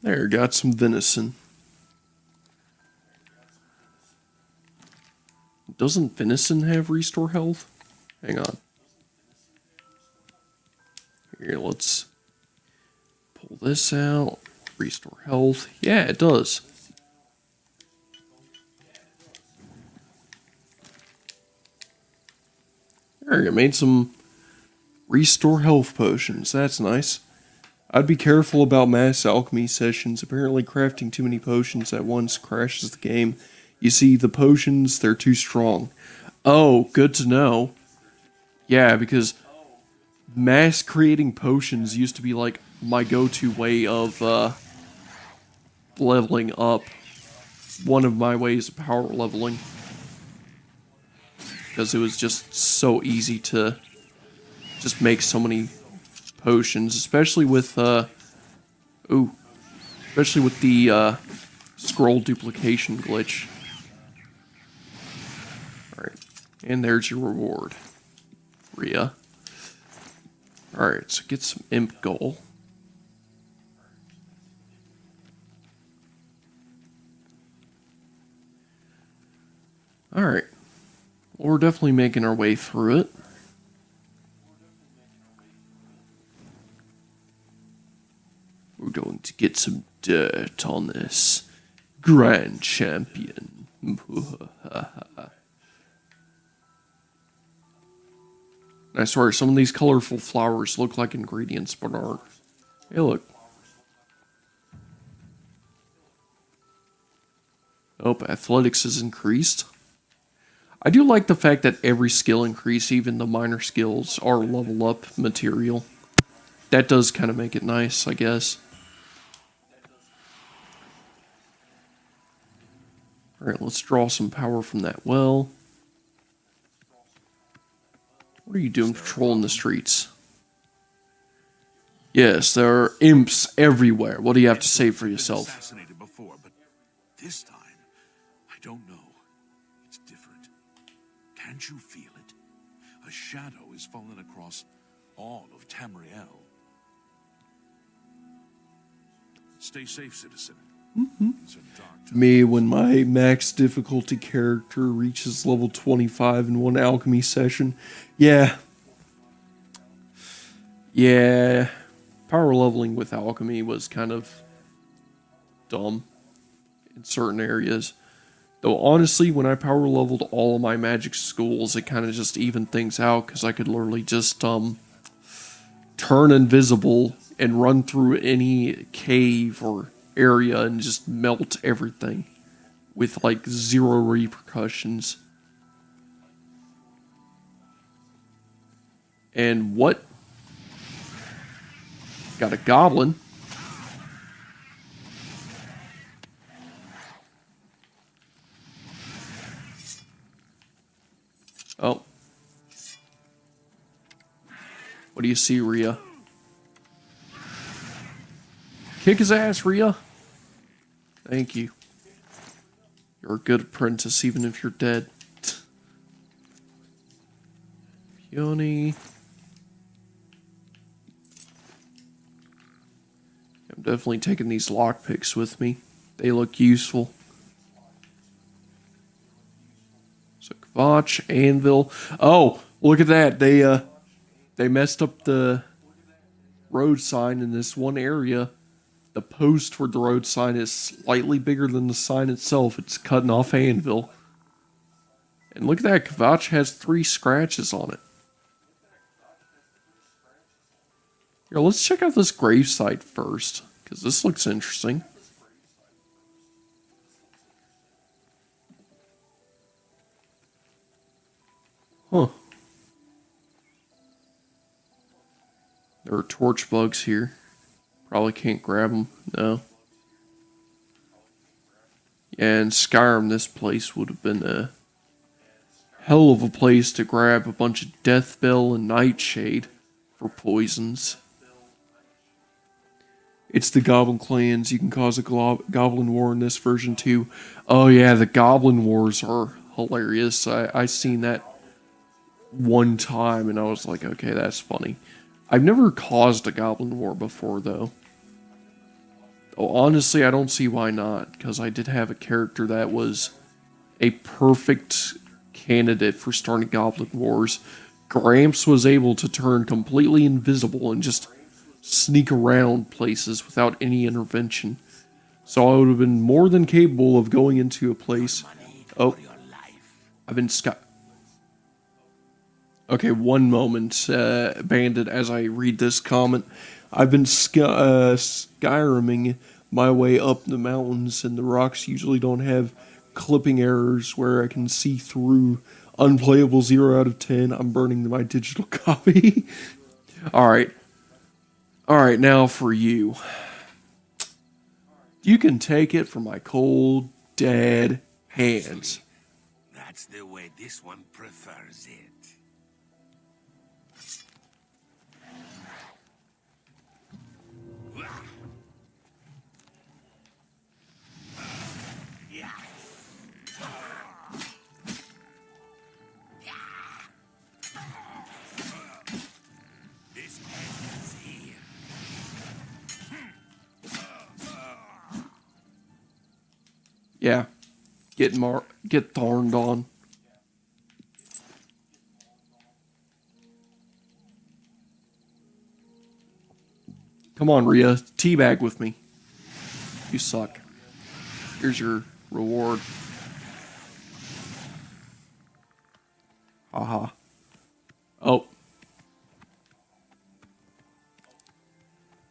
There, got some venison. Doesn't venison have restore health? Hang on. Here, let's pull this out. Restore health. Yeah, it does. There, I made some restore health potions. That's nice. I'd be careful about mass alchemy sessions. Apparently crafting too many potions at once crashes the game. You see, the potions, they're too strong. Oh, good to know. Yeah, because mass creating potions used to be like my go-to way of leveling up. One of my ways of power leveling. Because it was just so easy to just make so many potions, especially with the scroll duplication glitch. And there's your reward, Rhea. Alright, so get some imp goal. Alright. Well, we're definitely making our way through it. We're going to get some dirt on this Grand Champion. I swear, some of these colorful flowers look like ingredients, but aren't. Hey, look. Oh, athletics is increased. I do like the fact that every skill increase, even the minor skills, are level up material. That does kind of make it nice, I guess. Alright, let's draw some power from that well. What are you doing patrolling the streets? Yes, there are imps everywhere. What do you have to say for yourself? Assassinated before, but this time, I don't know. It's different. Can't you feel it? A shadow is falling across all of Tamriel. Stay safe, citizen. It's a dark time. Me, when my max difficulty character reaches level 25 in one alchemy session. Yeah. Power leveling with alchemy was kind of dumb in certain areas. Though honestly, when I power leveled all of my magic schools, it kind of just evened things out because I could literally just turn invisible and run through any cave or area and just melt everything with like zero repercussions. And what? Got a goblin. Oh. What do you see, Rhea? Kick his ass, Rhea. Thank you. You're a good apprentice, even if you're dead. Peony. I'm definitely taking these lockpicks with me. They look useful. So, Kvatch, Anvil. Oh, look at that. They messed up the road sign in this one area. The post for the road sign is slightly bigger than the sign itself. It's cutting off Anvil. And look at that. Kvatch has 3 scratches on it. Here, let's check out this gravesite first, because this looks interesting. Huh. There are torch bugs here. Probably can't grab them. No. Yeah, in Skyrim, this place would have been a hell of a place to grab a bunch of Deathbell and Nightshade for poisons. It's the Goblin clans. You can cause a Goblin war in this version too. Oh yeah, the Goblin wars are hilarious. I seen that one time and I was like, okay, that's funny. I've never caused a Goblin war before though. Oh, honestly, I don't see why not, because I did have a character that was a perfect candidate for starting Goblin Wars. Gramps was able to turn completely invisible and just sneak around places without any intervention. So I would have been more than capable of going into a place. Oh, I've been Okay, one moment, Bandit, as I read this comment. I've been Skyriming my way up the mountains, and the rocks usually don't have clipping errors where I can see through. Unplayable 0 out of 10. I'm burning my digital copy. Alright. Alright, now for you. You can take it from my cold, dead hands. That's the way this one prefers it. Yeah. Get thorned on. Come on, Rhea. Teabag with me. You suck. Here's your reward. Haha. Oh.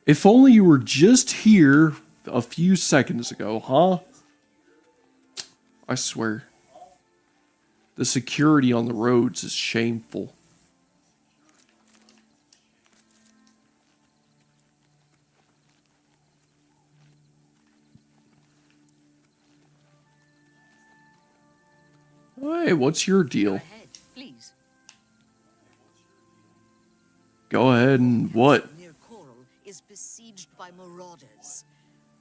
If only you were just here a few seconds ago, huh? I swear. The security on the roads is shameful. Hey, what's your deal? Ahead, please. Go ahead and what? Near Coral is besieged by marauders.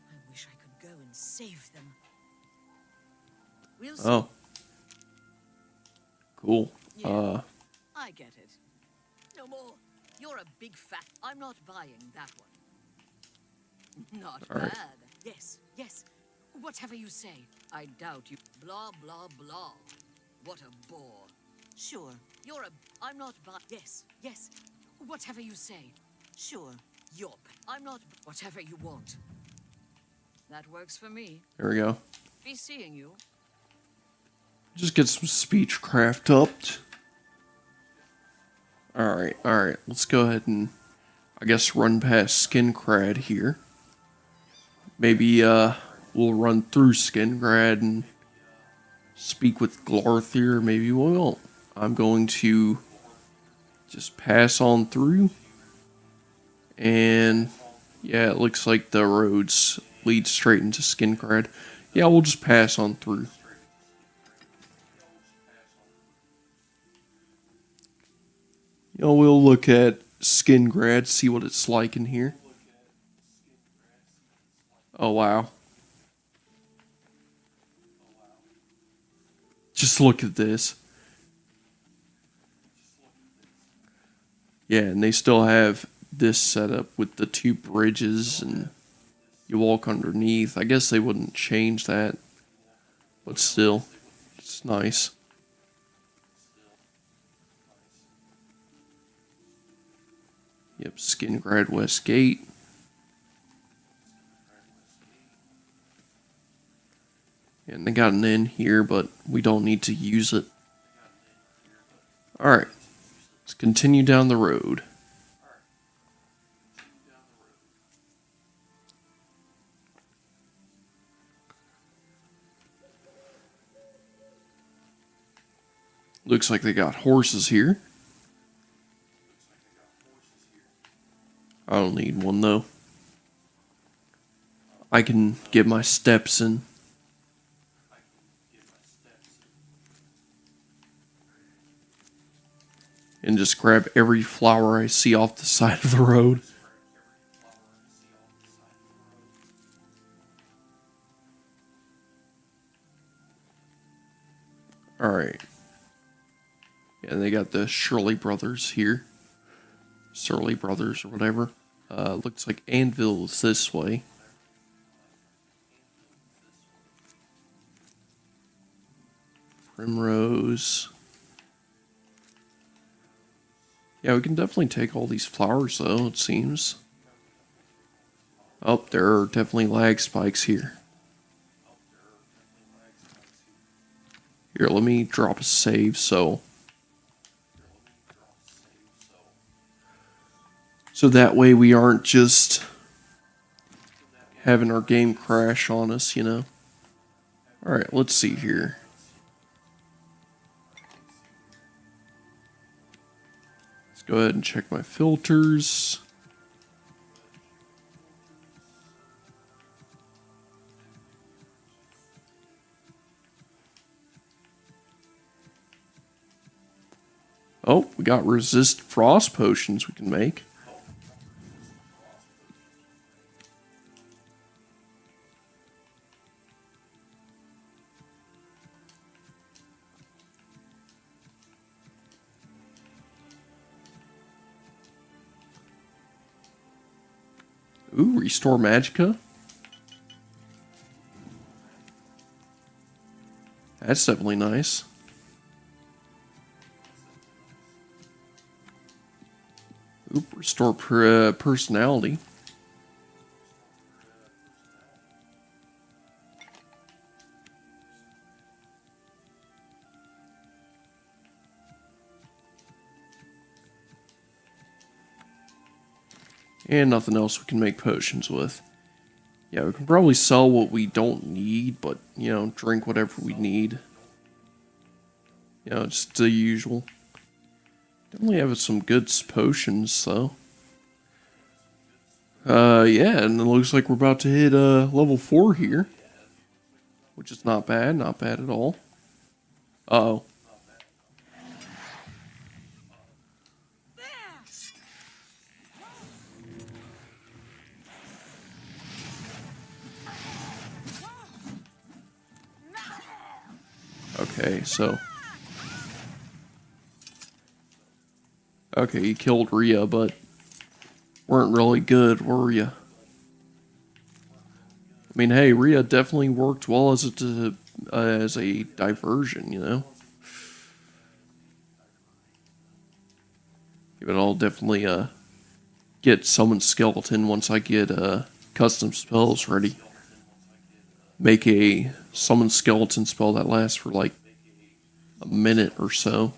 I wish I could go and save them. We'll see. Oh. Cool. Yeah, I get it. No more. You're a big fat. I'm not buying that one. Not All right. bad. Yes, yes. Whatever you say. I doubt you. Blah, blah, blah. What a bore. Sure. You're a... I'm not yes, yes. Whatever you say. Sure. I'm not... Whatever you want. That works for me. There we go. Be seeing you. Just get some speechcraft upped. Alright, alright. Let's go ahead and, I guess, run past Skingrad here. Maybe, we'll run through Skingrad and speak with Glarthier. Maybe we won't. I'm going to just pass on through. And, yeah, it looks like the roads lead straight into Skingrad. Yeah, we'll just pass on through. You know, we'll look at Skingrad, see what it's like in here. Oh, wow. Just look at this. Yeah, and they still have this setup with the two bridges and you walk underneath. I guess they wouldn't change that, but still, it's nice. Yep, Skingrad West Gate. And they got an inn here, but we don't need to use it. Alright, let's continue down the road. Looks like they got horses here. I don't need one though. I can get my steps in. And just grab every flower I see off the side of the road. Alright. Yeah, they got the Shirley Brothers here. Surly Brothers or whatever. Looks like Anvil is this way. Primrose. Yeah, we can definitely take all these flowers though, it seems. Oh, there are definitely lag spikes here. Here, let me drop a save so that way we aren't just having our game crash on us, you know. Alright, let's see here. Let's go ahead and check my filters. Oh, we got resist frost potions we can make. Ooh, restore magicka. That's definitely nice. Oop, restore personality. And nothing else we can make potions with. Yeah, we can probably sell what we don't need, but, you know, drink whatever we need. You know, just the usual. Definitely have some good potions, though. Yeah, and it looks like we're about to hit, level 4 here. Which is not bad at all. Uh-oh. Okay, so... Okay, you killed Rhea, but... weren't really good, were ya? I mean, hey, Rhea definitely worked well as a diversion, you know? But I'll definitely, get Summon Skeleton once I get, custom spells ready. Make a Summon Skeleton spell that lasts for, like, a minute or so.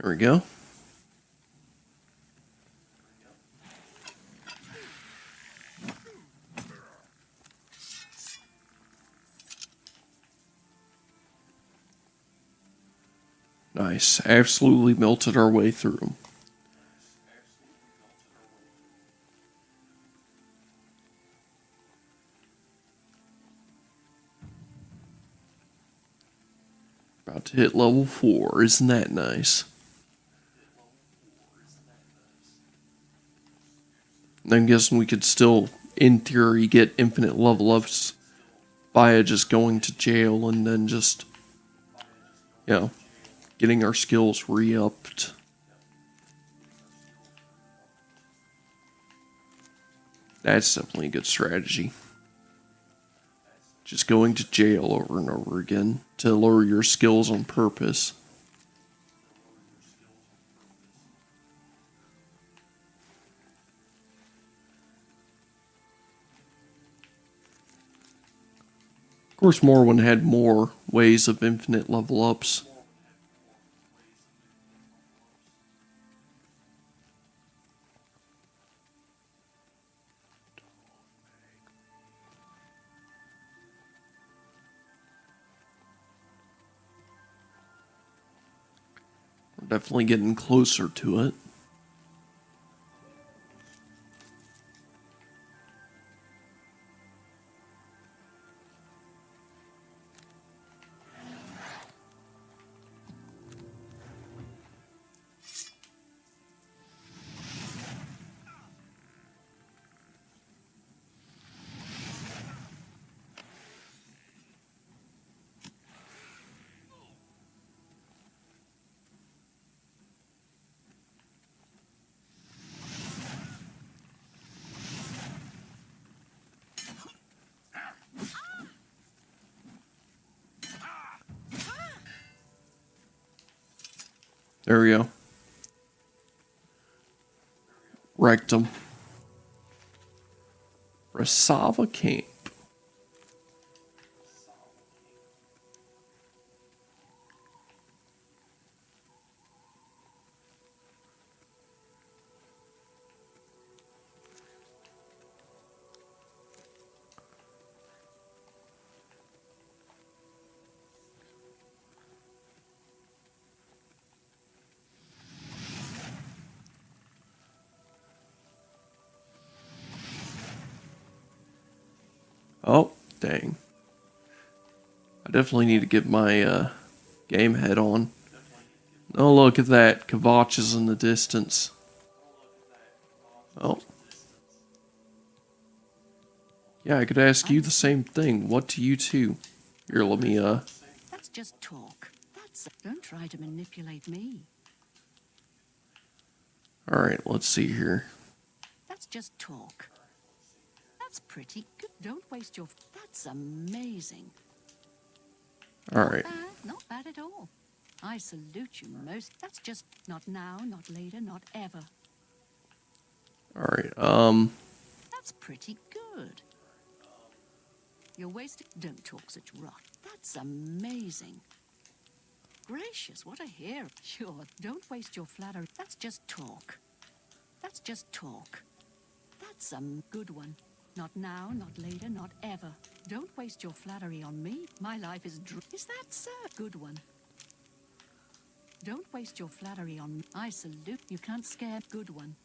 There we go. Nice. Absolutely melted our way through them. About to hit level 4. Isn't that nice? And I'm guessing we could still, in theory, get infinite level ups via just going to jail and then just, you know, getting our skills re-upped. That's definitely a good strategy. Just going to jail over and over again to lower your skills on purpose. Of course, Morrowind had more ways of infinite level ups. We're definitely getting closer to it. There we go. Wrecked him. Rasava Camp. Oh, dang. I definitely need to get my game head on. Oh, look at that. Kvatch is in the distance. Oh. Yeah, I could ask you the same thing. What do you too? Here, let me, That's just talk. Don't try to manipulate me. Alright, let's see here. That's just talk. That's pretty good. Don't waste your... That's amazing. Alright. Not bad at all. I salute you most. That's just not now, not later, not ever. Alright, That's pretty good. You're wasting... Don't talk such rot. That's amazing. Gracious, what a hero. Sure, don't waste your flattery. That's just talk. That's just talk. That's a good one. Not now, not later, not ever. Don't waste your flattery on me. My life is... Is that so? Good one. Don't waste your flattery on me. I salute. You can't scare. Good one.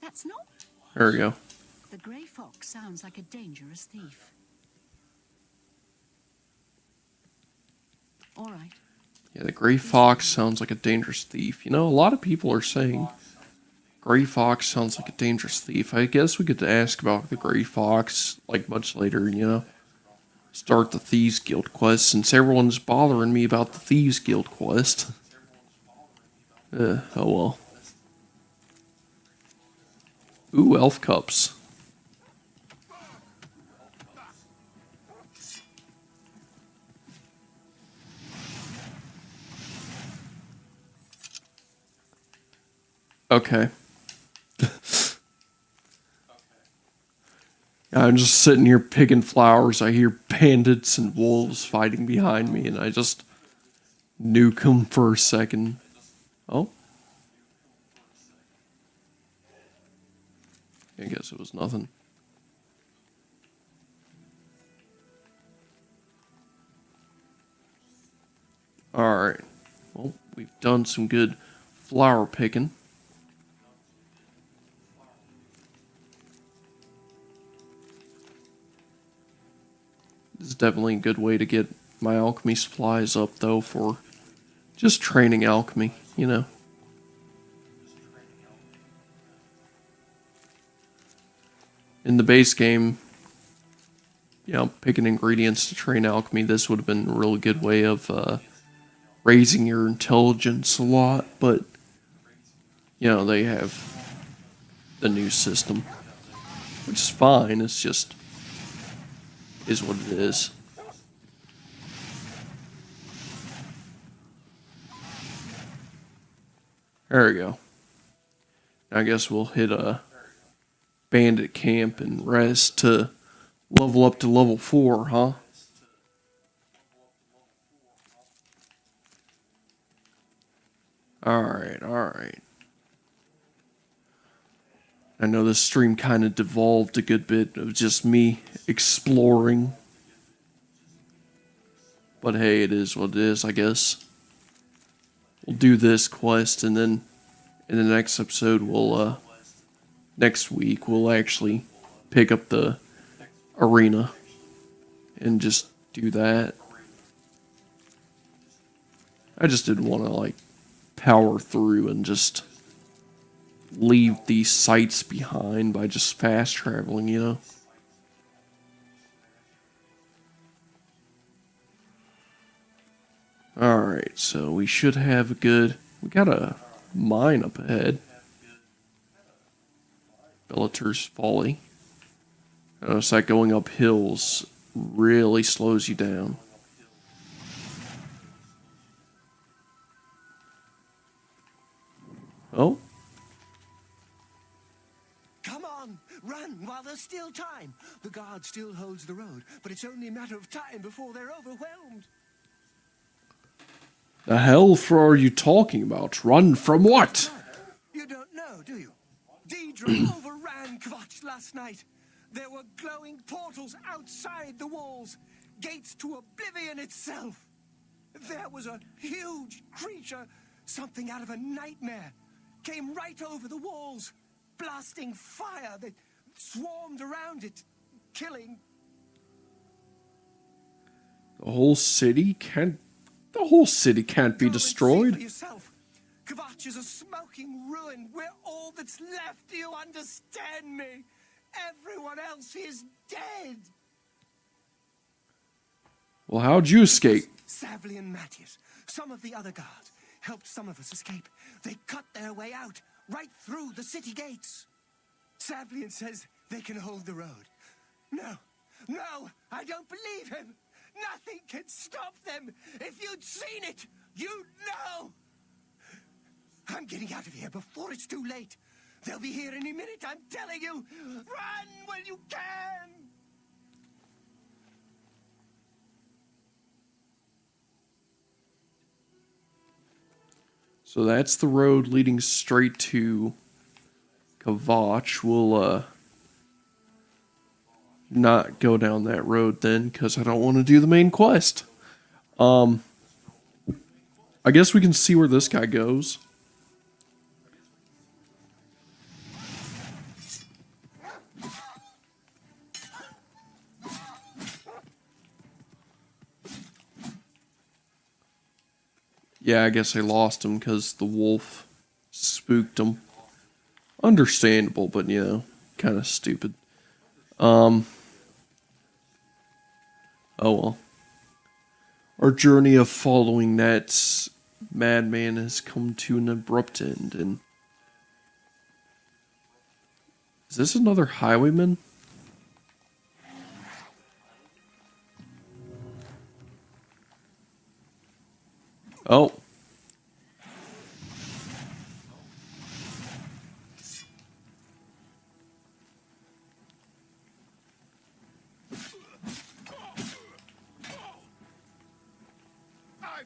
That's not... there we go. The grey fox sounds like a dangerous thief. All right. Yeah, the gray fox sounds like a dangerous thief. You know, a lot of people are saying gray fox sounds like a dangerous thief. I guess we could ask about the gray fox, like, much later, you know. Start the Thieves Guild quest, since everyone's bothering me about the Thieves Guild quest. Oh well. Ooh, elf cups. Okay. I'm just sitting here picking flowers. I hear bandits and wolves fighting behind me, and I just nuke them for a second. Oh. I guess it was nothing. Alright. Well, we've done some good flower picking. This is definitely a good way to get my alchemy supplies up, though, for just training alchemy, you know. In the base game, you know, picking ingredients to train alchemy, this would have been a really good way of raising your intelligence a lot, but, you know, they have the new system, which is fine. It's just is what it is. There we go. I guess we'll hit a bandit camp and rest to level up to level 4, huh? Alright. I know this stream kind of devolved a good bit of just me exploring. But hey, it is what it is, I guess. We'll do this quest, and then in the next episode, next week, we'll actually pick up the arena and just do that. I just didn't want to, like, power through and just leave these sites behind by just fast traveling, you know? Alright, so we should have a good... We got a mine up ahead. Bellator's Folly. I notice that going up hills really slows you down. Oh? Come on, run while there's still time. The guard still holds the road, but it's only a matter of time before they're overwhelmed. The hell are you talking about? Run from what? You don't know, do you? Deidre overran Kvatch last night. There were glowing portals outside the walls, gates to Oblivion itself. There was a huge creature, something out of a nightmare, came right over the walls, blasting fire that swarmed around it, killing. The whole city can't be destroyed. For yourself. Kvatch is a smoking ruin. We're all that's left. Do you understand me? Everyone else is dead. Well, how'd you escape? Savli and Matthias, some of the other guards, helped some of us escape. They cut their way out, right through the city gates. Savlian says they can hold the road. No, I don't believe him. Nothing can stop them. If you'd seen it, you'd know. I'm getting out of here before it's too late. They'll be here any minute, I'm telling you. Run when you can. So that's the road leading straight to Kvatch. We'll not go down that road then, because I don't want to do the main quest. I guess we can see where this guy goes. Yeah, I guess I lost him because the wolf spooked him. Understandable, but, you know, kind of stupid. Oh well. Our journey of following that madman has come to an abrupt end, and... Is this another highwayman? Oh.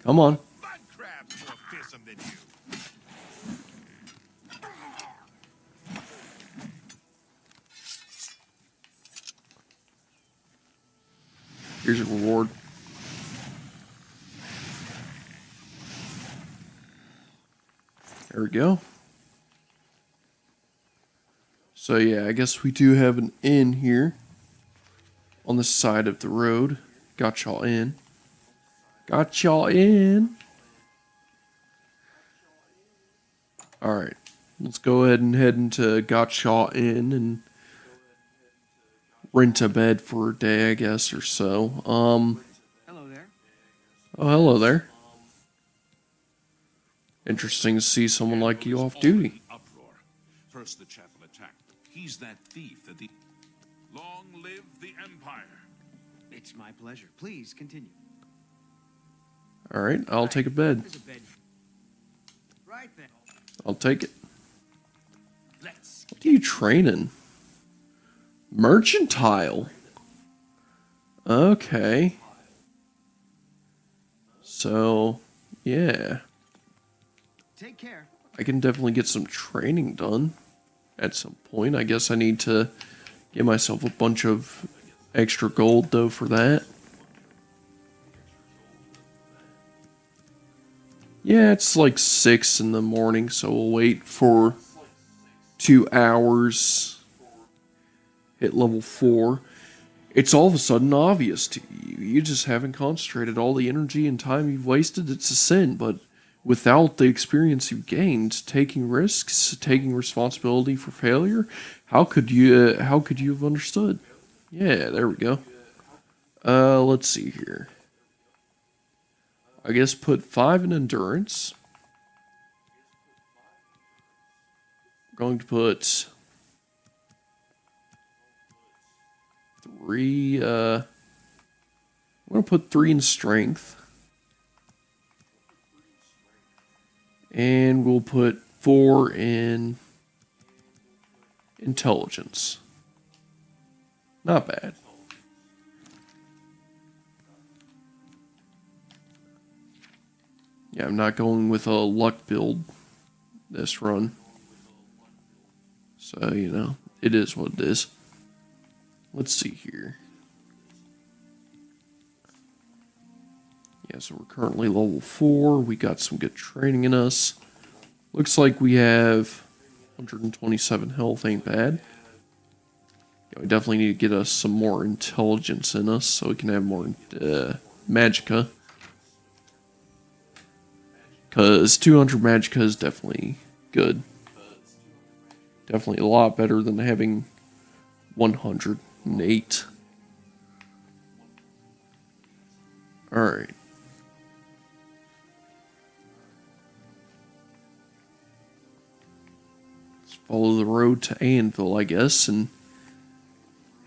Come on. Here's a reward. There we go. So yeah, I guess we do have an inn here on the side of the road. Got y'all in. Got y'all in. Alright. Let's go ahead and head into Got y'all in and rent a bed for a day, I guess, or so. Hello there. Oh, hello there. Interesting to see someone like you off duty. Uproar. First the chapel attacked. He's that thief that the... Long live the Empire. It's my pleasure. Please continue. Alright, I'll take a bed. There's a bed. Right then. I'll take it. Let's. What are you training? Mercantile. Okay. So, yeah. Take care. I can definitely get some training done at some point. I guess I need to get myself a bunch of extra gold, though, for that. Yeah, it's like 6 in the morning, so we'll wait for 2 hours. Hit level 4. It's all of a sudden obvious to you. You just haven't concentrated all the energy and time you've wasted. It's a sin, but without the experience you've gained, taking risks, taking responsibility for failure, how could you have understood? Yeah, there we go. Let's see here. I guess put 5 in endurance. Going to put 3, I'm going to put 3 in strength. And we'll put 4 in intelligence. Not bad. Yeah, I'm not going with a luck build this run. So, you know, it is what it is. Let's see here. Yeah, so we're currently level 4. We got some good training in us. Looks like we have 127 health, ain't bad. Yeah, we definitely need to get us some more intelligence in us so we can have more magicka. Because 200 magicka is definitely good. Definitely a lot better than having 108. Alright. follow the road to Anvil, I guess, and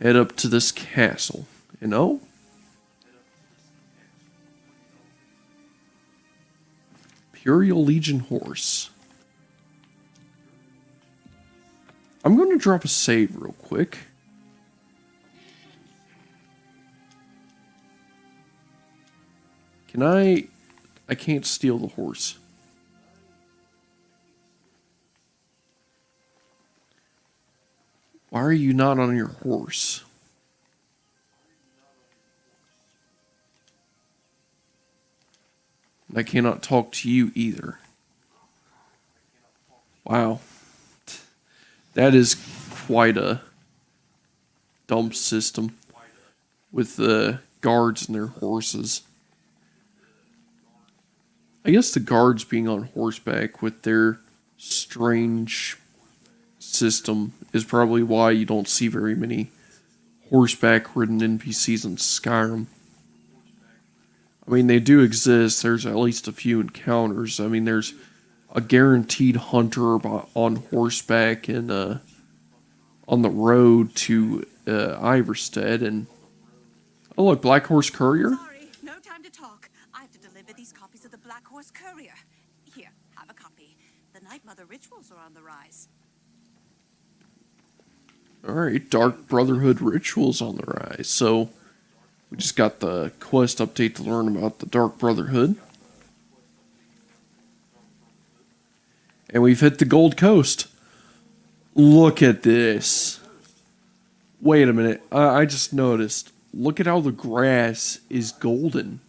head up to this castle. You know? Imperial Legion horse. I'm going to drop a save real quick. Can I can't steal the horse. Why are you not on your horse? I cannot talk to you either. Wow. That is quite a dump system with the guards and their horses. I guess the guards being on horseback with their strange system is probably why you don't see very many horseback-ridden NPCs in Skyrim. I mean, they do exist. There's at least a few encounters. I mean, there's a guaranteed hunter on horseback and on the road to Iverstead. And oh, look, Black Horse Courier. Sorry, no time to talk. I have to deliver these copies of the Black Horse Courier. Here, have a copy. The Night Mother rituals are on the rise. Alright, Dark Brotherhood rituals on the rise. So, we just got the quest update to learn about the Dark Brotherhood. And we've hit the Gold Coast. Look at this. Wait a minute, I just noticed. Look at how the grass is golden.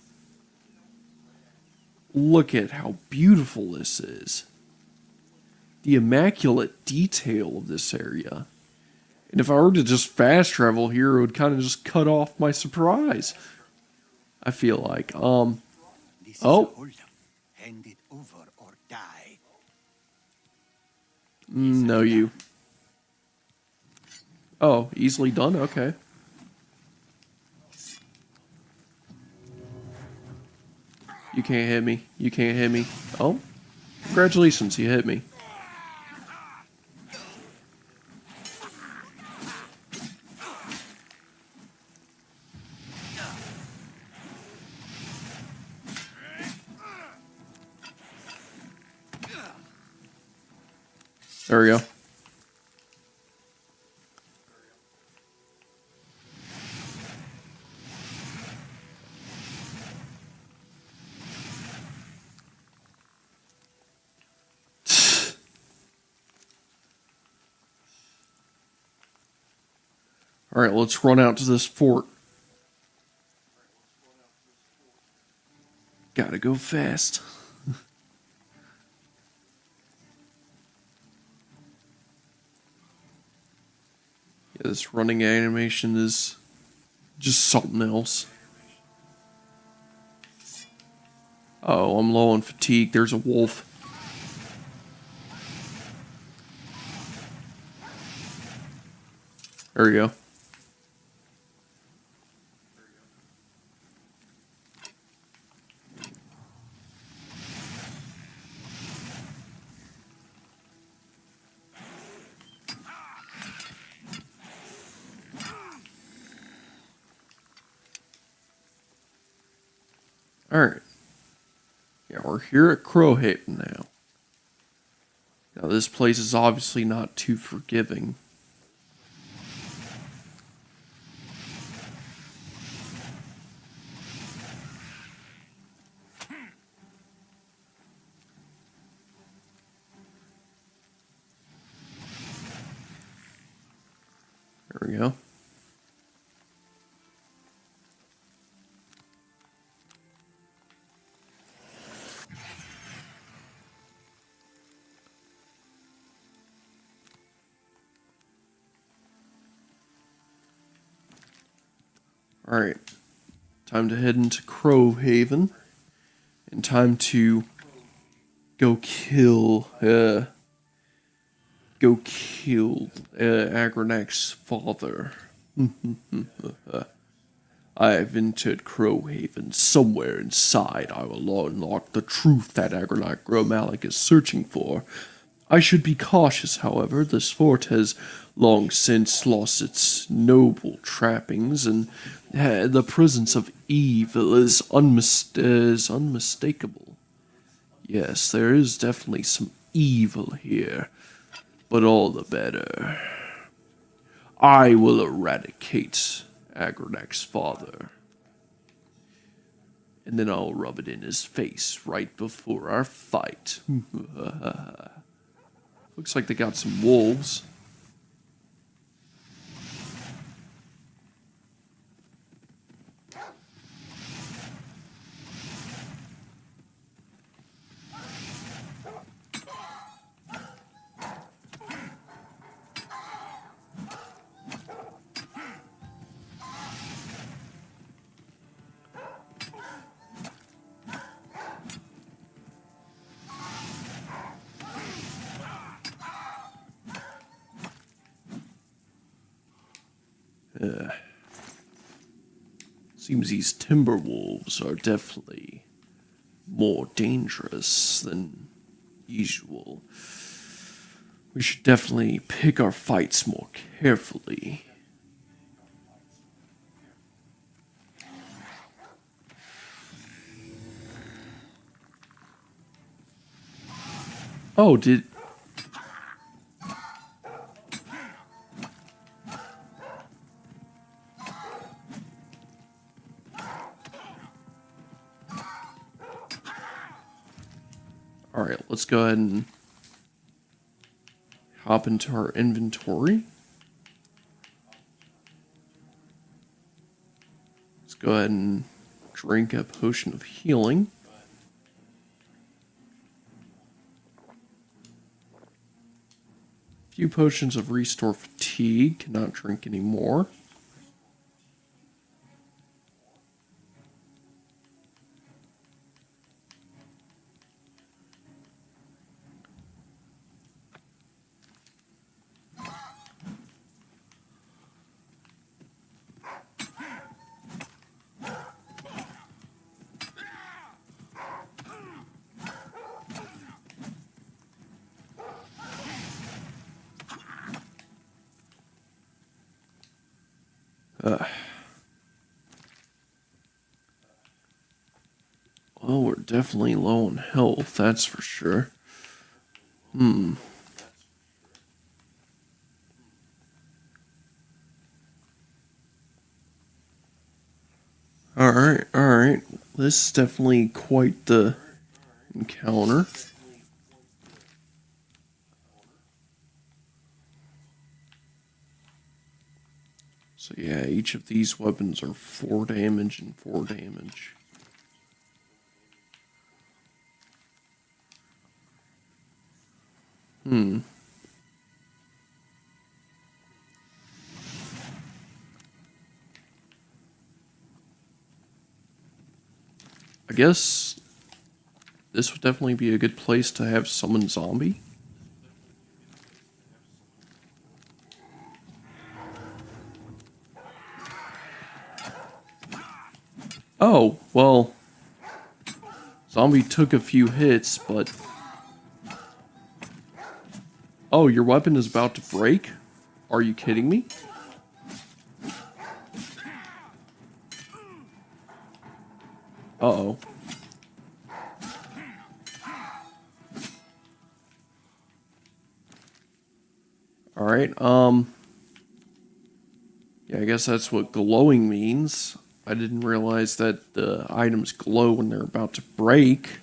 Look at how beautiful this is. The immaculate detail of this area. And if I were to just fast travel here, it would kind of just cut off my surprise. I feel like, oh. Hand it over or die. No, you. Oh, easily done? Okay. You can't hit me. You can't hit me. Oh, congratulations, you hit me. There we go. All right, let's run out to this fort. Gotta go fast. Yeah, this running animation is just something else. Oh, I'm low on fatigue. There's a wolf. There we go. Alright. Yeah, we're here at Crowhaven now. Now, this place is obviously not too forgiving. There we go. Alright, time to head into Crowhaven, and time to go kill Agronach's father. I have entered Crowhaven. Somewhere inside I will unlock the truth that Agronach Gromalik is searching for. I should be cautious, however. This fort has long since lost its noble trappings, and the presence of evil is unmistakable. Yes, there is definitely some evil here, but all the better. I will eradicate Agronach's father, and then I'll rub it in his face right before our fight. Looks like they got some wolves. Seems these timber wolves are definitely more dangerous than usual. We should definitely pick our fights more carefully. Oh, did... Alright, let's go ahead and hop into our inventory. Let's go ahead and drink a potion of healing. Few potions of restore fatigue. Cannot drink anymore. Well, we're definitely low on health, that's for sure. Alright. This is definitely quite the encounter. So yeah, each of these weapons are 4 damage and 4 damage. I guess this would definitely be a good place to have summon zombie. Oh, well, zombie took a few hits, but... Oh, your weapon is about to break? Are you kidding me? Uh-oh. Alright, yeah, I guess that's what glowing means. I didn't realize that the items glow when they're about to break.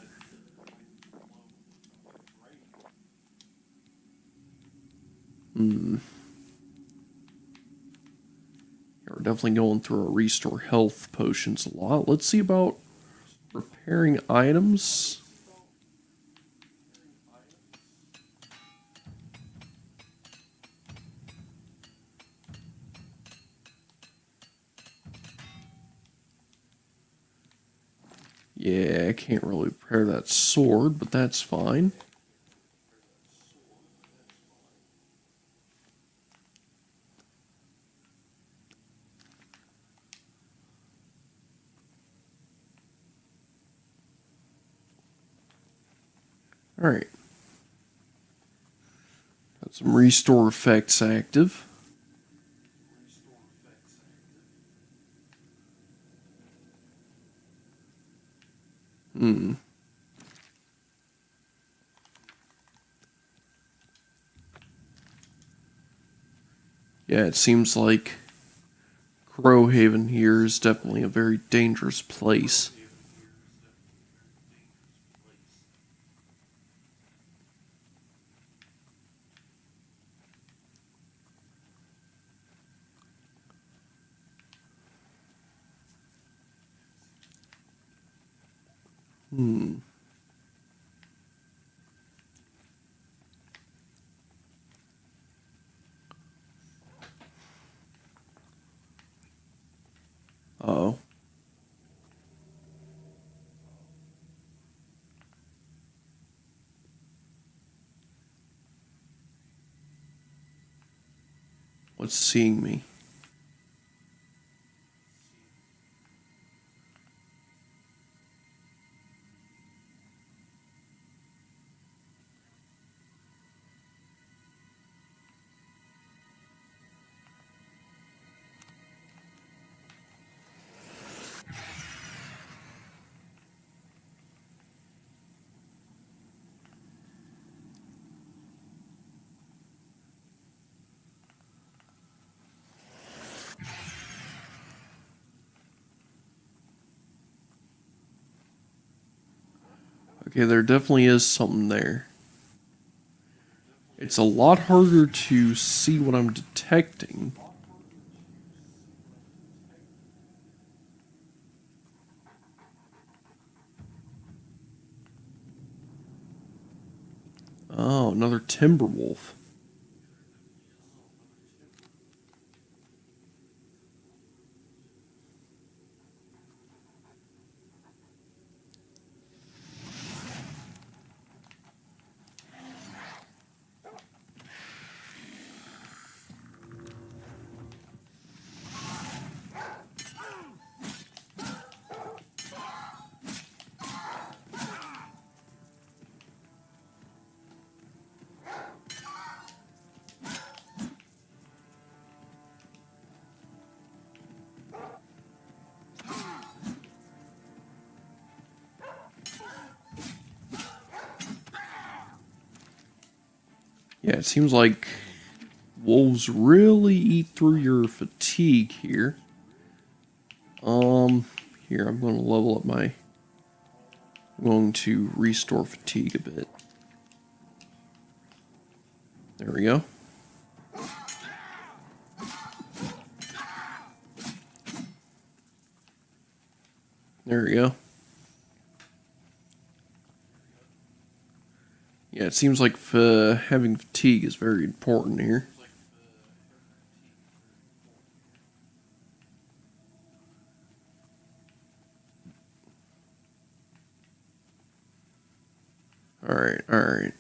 We're definitely going through our restore health potions a lot. Let's see about repairing items. Yeah, I can't really repair that sword, but that's fine. Alright. Some restore effects active. Yeah, it seems like Crowhaven here is definitely a very dangerous place. Uh-oh. What's seeing me? Okay, there definitely is something there. It's a lot harder to see what I'm detecting. Oh, another timber wolf. Yeah, it seems like wolves really eat through your fatigue here. Here, I'm going to level up my... I'm going to restore fatigue a bit. There we go. There we go. Yeah, it seems like having fatigue is very important here. Alright, alright.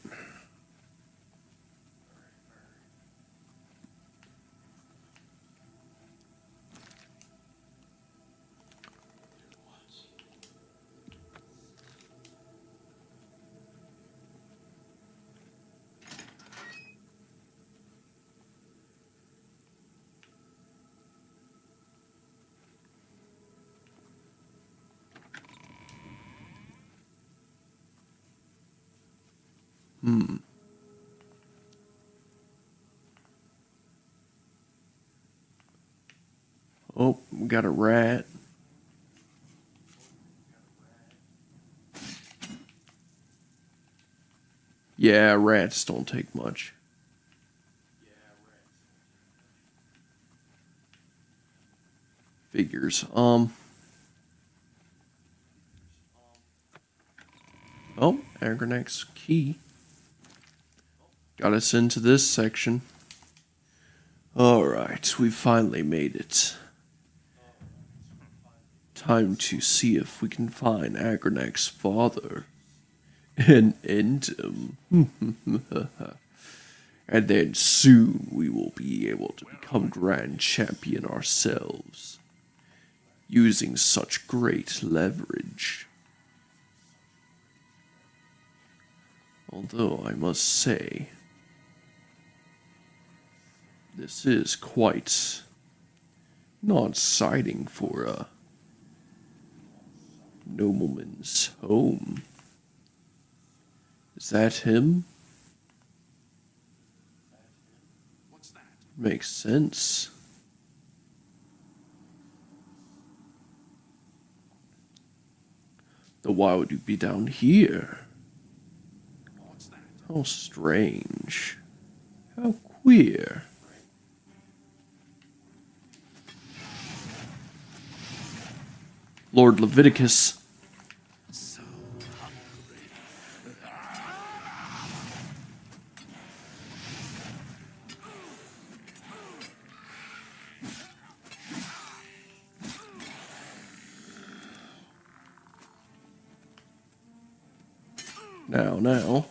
Oh, we got a rat. Yeah, rats don't take much. Figures. Oh, Agronach's key. Got us into this section. Alright, we finally made it. Time to see if we can find Agronach's father and end him. And then soon we will be able to become Grand Champion ourselves, using such great leverage. Although I must say, This is quite not sighting for a nobleman's home. Is that him? What's that? Makes sense. Though why would you be down here? What's that? How strange. How queer. Lord Leviticus. So hungry. Now.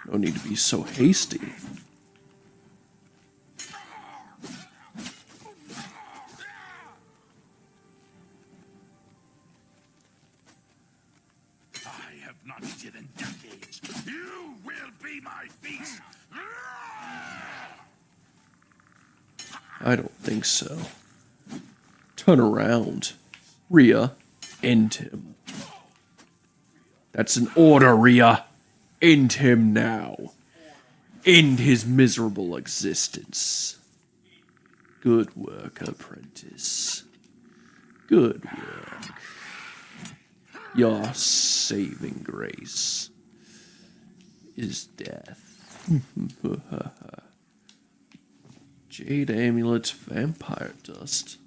No need to be so hasty. I have not eaten in decades. You will be my feast. I don't think so. Turn around. Rhea, end him. That's an order, Rhea. End him now. End his miserable existence. Good work, apprentice. Good work. Your saving grace is death. Jade amulet, vampire dust.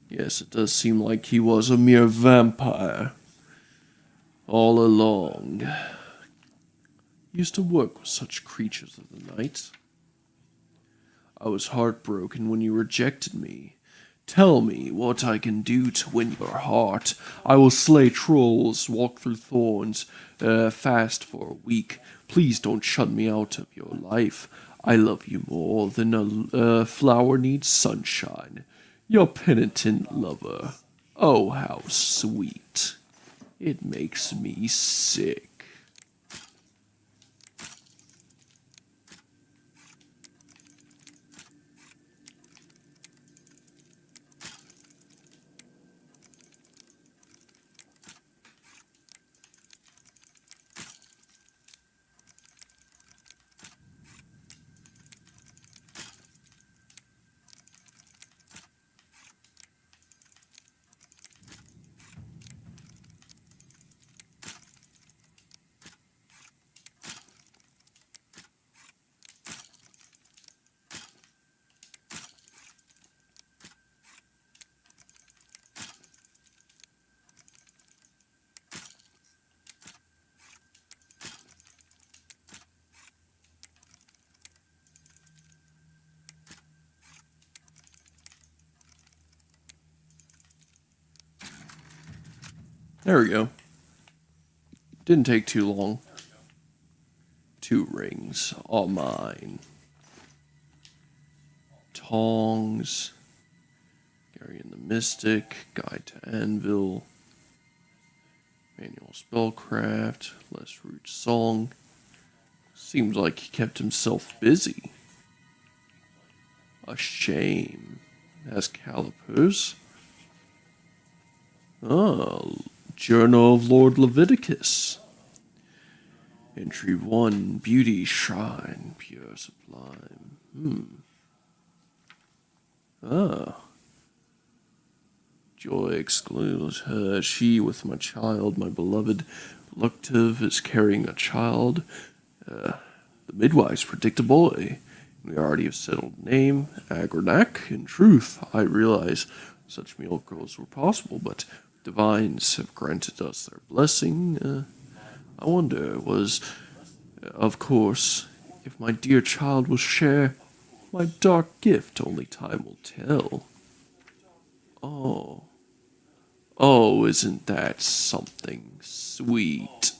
Yes, it does seem like he was a mere vampire all along. Used to work with such creatures of the night. I was heartbroken when you rejected me. Tell me what I can do to win your heart. I will slay trolls, walk through thorns, fast for a week. Please don't shut me out of your life. I love you more than a flower needs sunshine. Your penitent lover. Oh, how sweet. It makes me sick. There we go. Didn't take too long. 2 rings, all mine. Tongs. Gary and the Mystic. Guide to Anvil. Manual Spellcraft. Less Root Song. Seems like he kept himself busy. A shame. Has calipers. Oh, Journal of Lord Leviticus. Entry 1, Beauty Shrine, Pure Sublime. Joy excludes her. She with my child, my beloved Luctive, is carrying a child. The midwives predict a boy. We already have settled name, Agranac. In truth, I realize such miracles were possible, but divines have granted us their blessing. I wonder, of course, if my dear child will share my dark gift. Only time will tell. Oh, isn't that something sweet?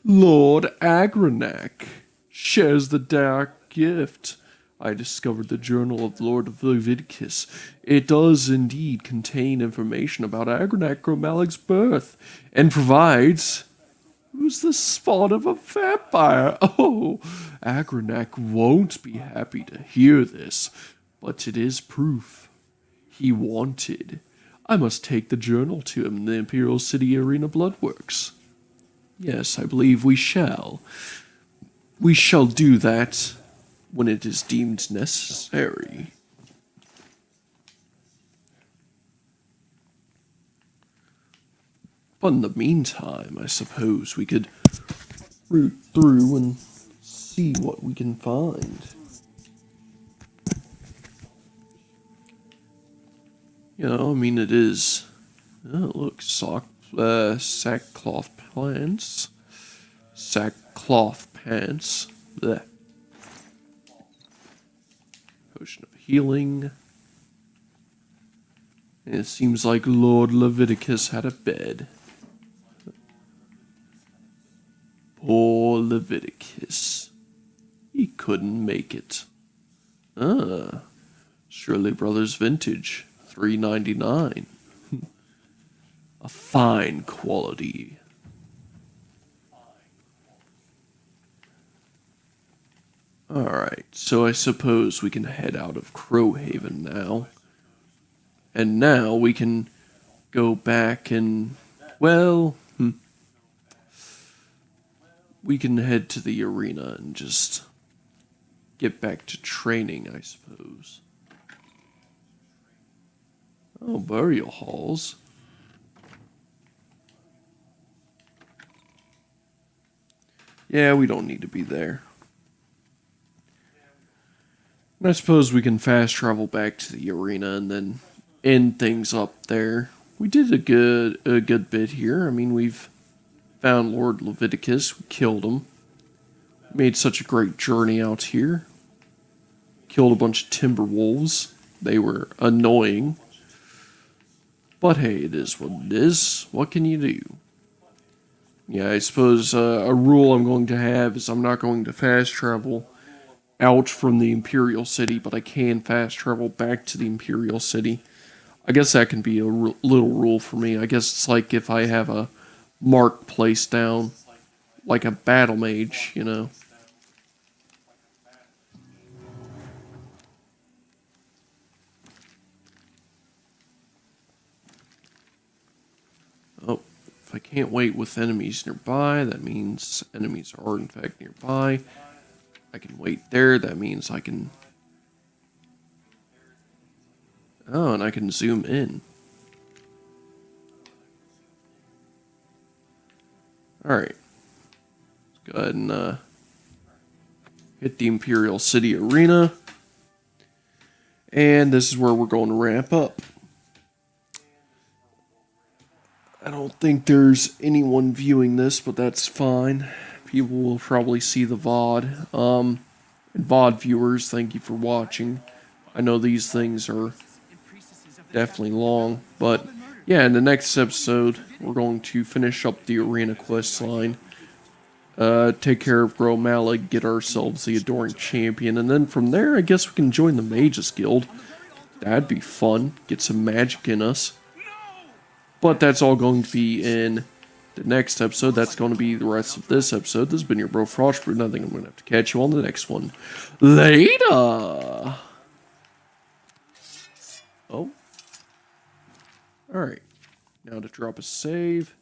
Lord Agranac shares the dark gift. I discovered the Journal of Lord Leviticus. It does indeed contain information about Agranac Gromalig's birth, and provides Who's the spawn of a vampire? Oh, Agronak won't be happy to hear this, but it is proof. He wanted. I must take the journal to him in the Imperial City Arena Bloodworks. Yes, I believe we shall. We shall do that when it is deemed necessary. But in the meantime, I suppose we could root through and see what we can find. You know, I mean, it is. Oh, look, sackcloth pants. Sackcloth pants. Blech. Potion of healing. And it seems like Lord Leviticus had a bed. Poor Leviticus. He couldn't make it. Ah, Shirley Brothers Vintage, $3.99. A fine quality. Alright, so I suppose we can head out of Crowhaven now. And now we can go back and, well, we can head to the arena and just get back to training, I suppose. Oh, burial halls. Yeah, we don't need to be there. And I suppose we can fast travel back to the arena and then end things up there. We did a good bit here. I mean, we've found Lord Leviticus, we killed him. Made such a great journey out here. Killed a bunch of timber wolves. They were annoying. But hey, it is what it is. What can you do? Yeah, I suppose a rule I'm going to have is I'm not going to fast travel out from the Imperial City, but I can fast travel back to the Imperial City. I guess that can be a little rule for me. I guess it's like if I have a mark placed down, like a battle mage, you know. Oh, if I can't wait with enemies nearby, that means enemies are in fact nearby. I can wait there, that means I can... Oh, and I can zoom in. Alright. Let's go ahead and hit the Imperial City Arena. And this is where we're going to wrap up. I don't think there's anyone viewing this, but that's fine. People will probably see the VOD. And VOD viewers, thank you for watching. I know these things are definitely long, but yeah, in the next episode, we're going to finish up the arena quest line. Take care of Gro Malik, get ourselves the Adoring Champion, and then from there, I guess we can join the Mages Guild. That'd be fun. Get some magic in us. But that's all going to be in the next episode. That's going to be the rest of this episode. This has been your bro Frostbrood. I think I'm going to have to catch you on the next one. Later! Oh. Alright. Now to drop a save.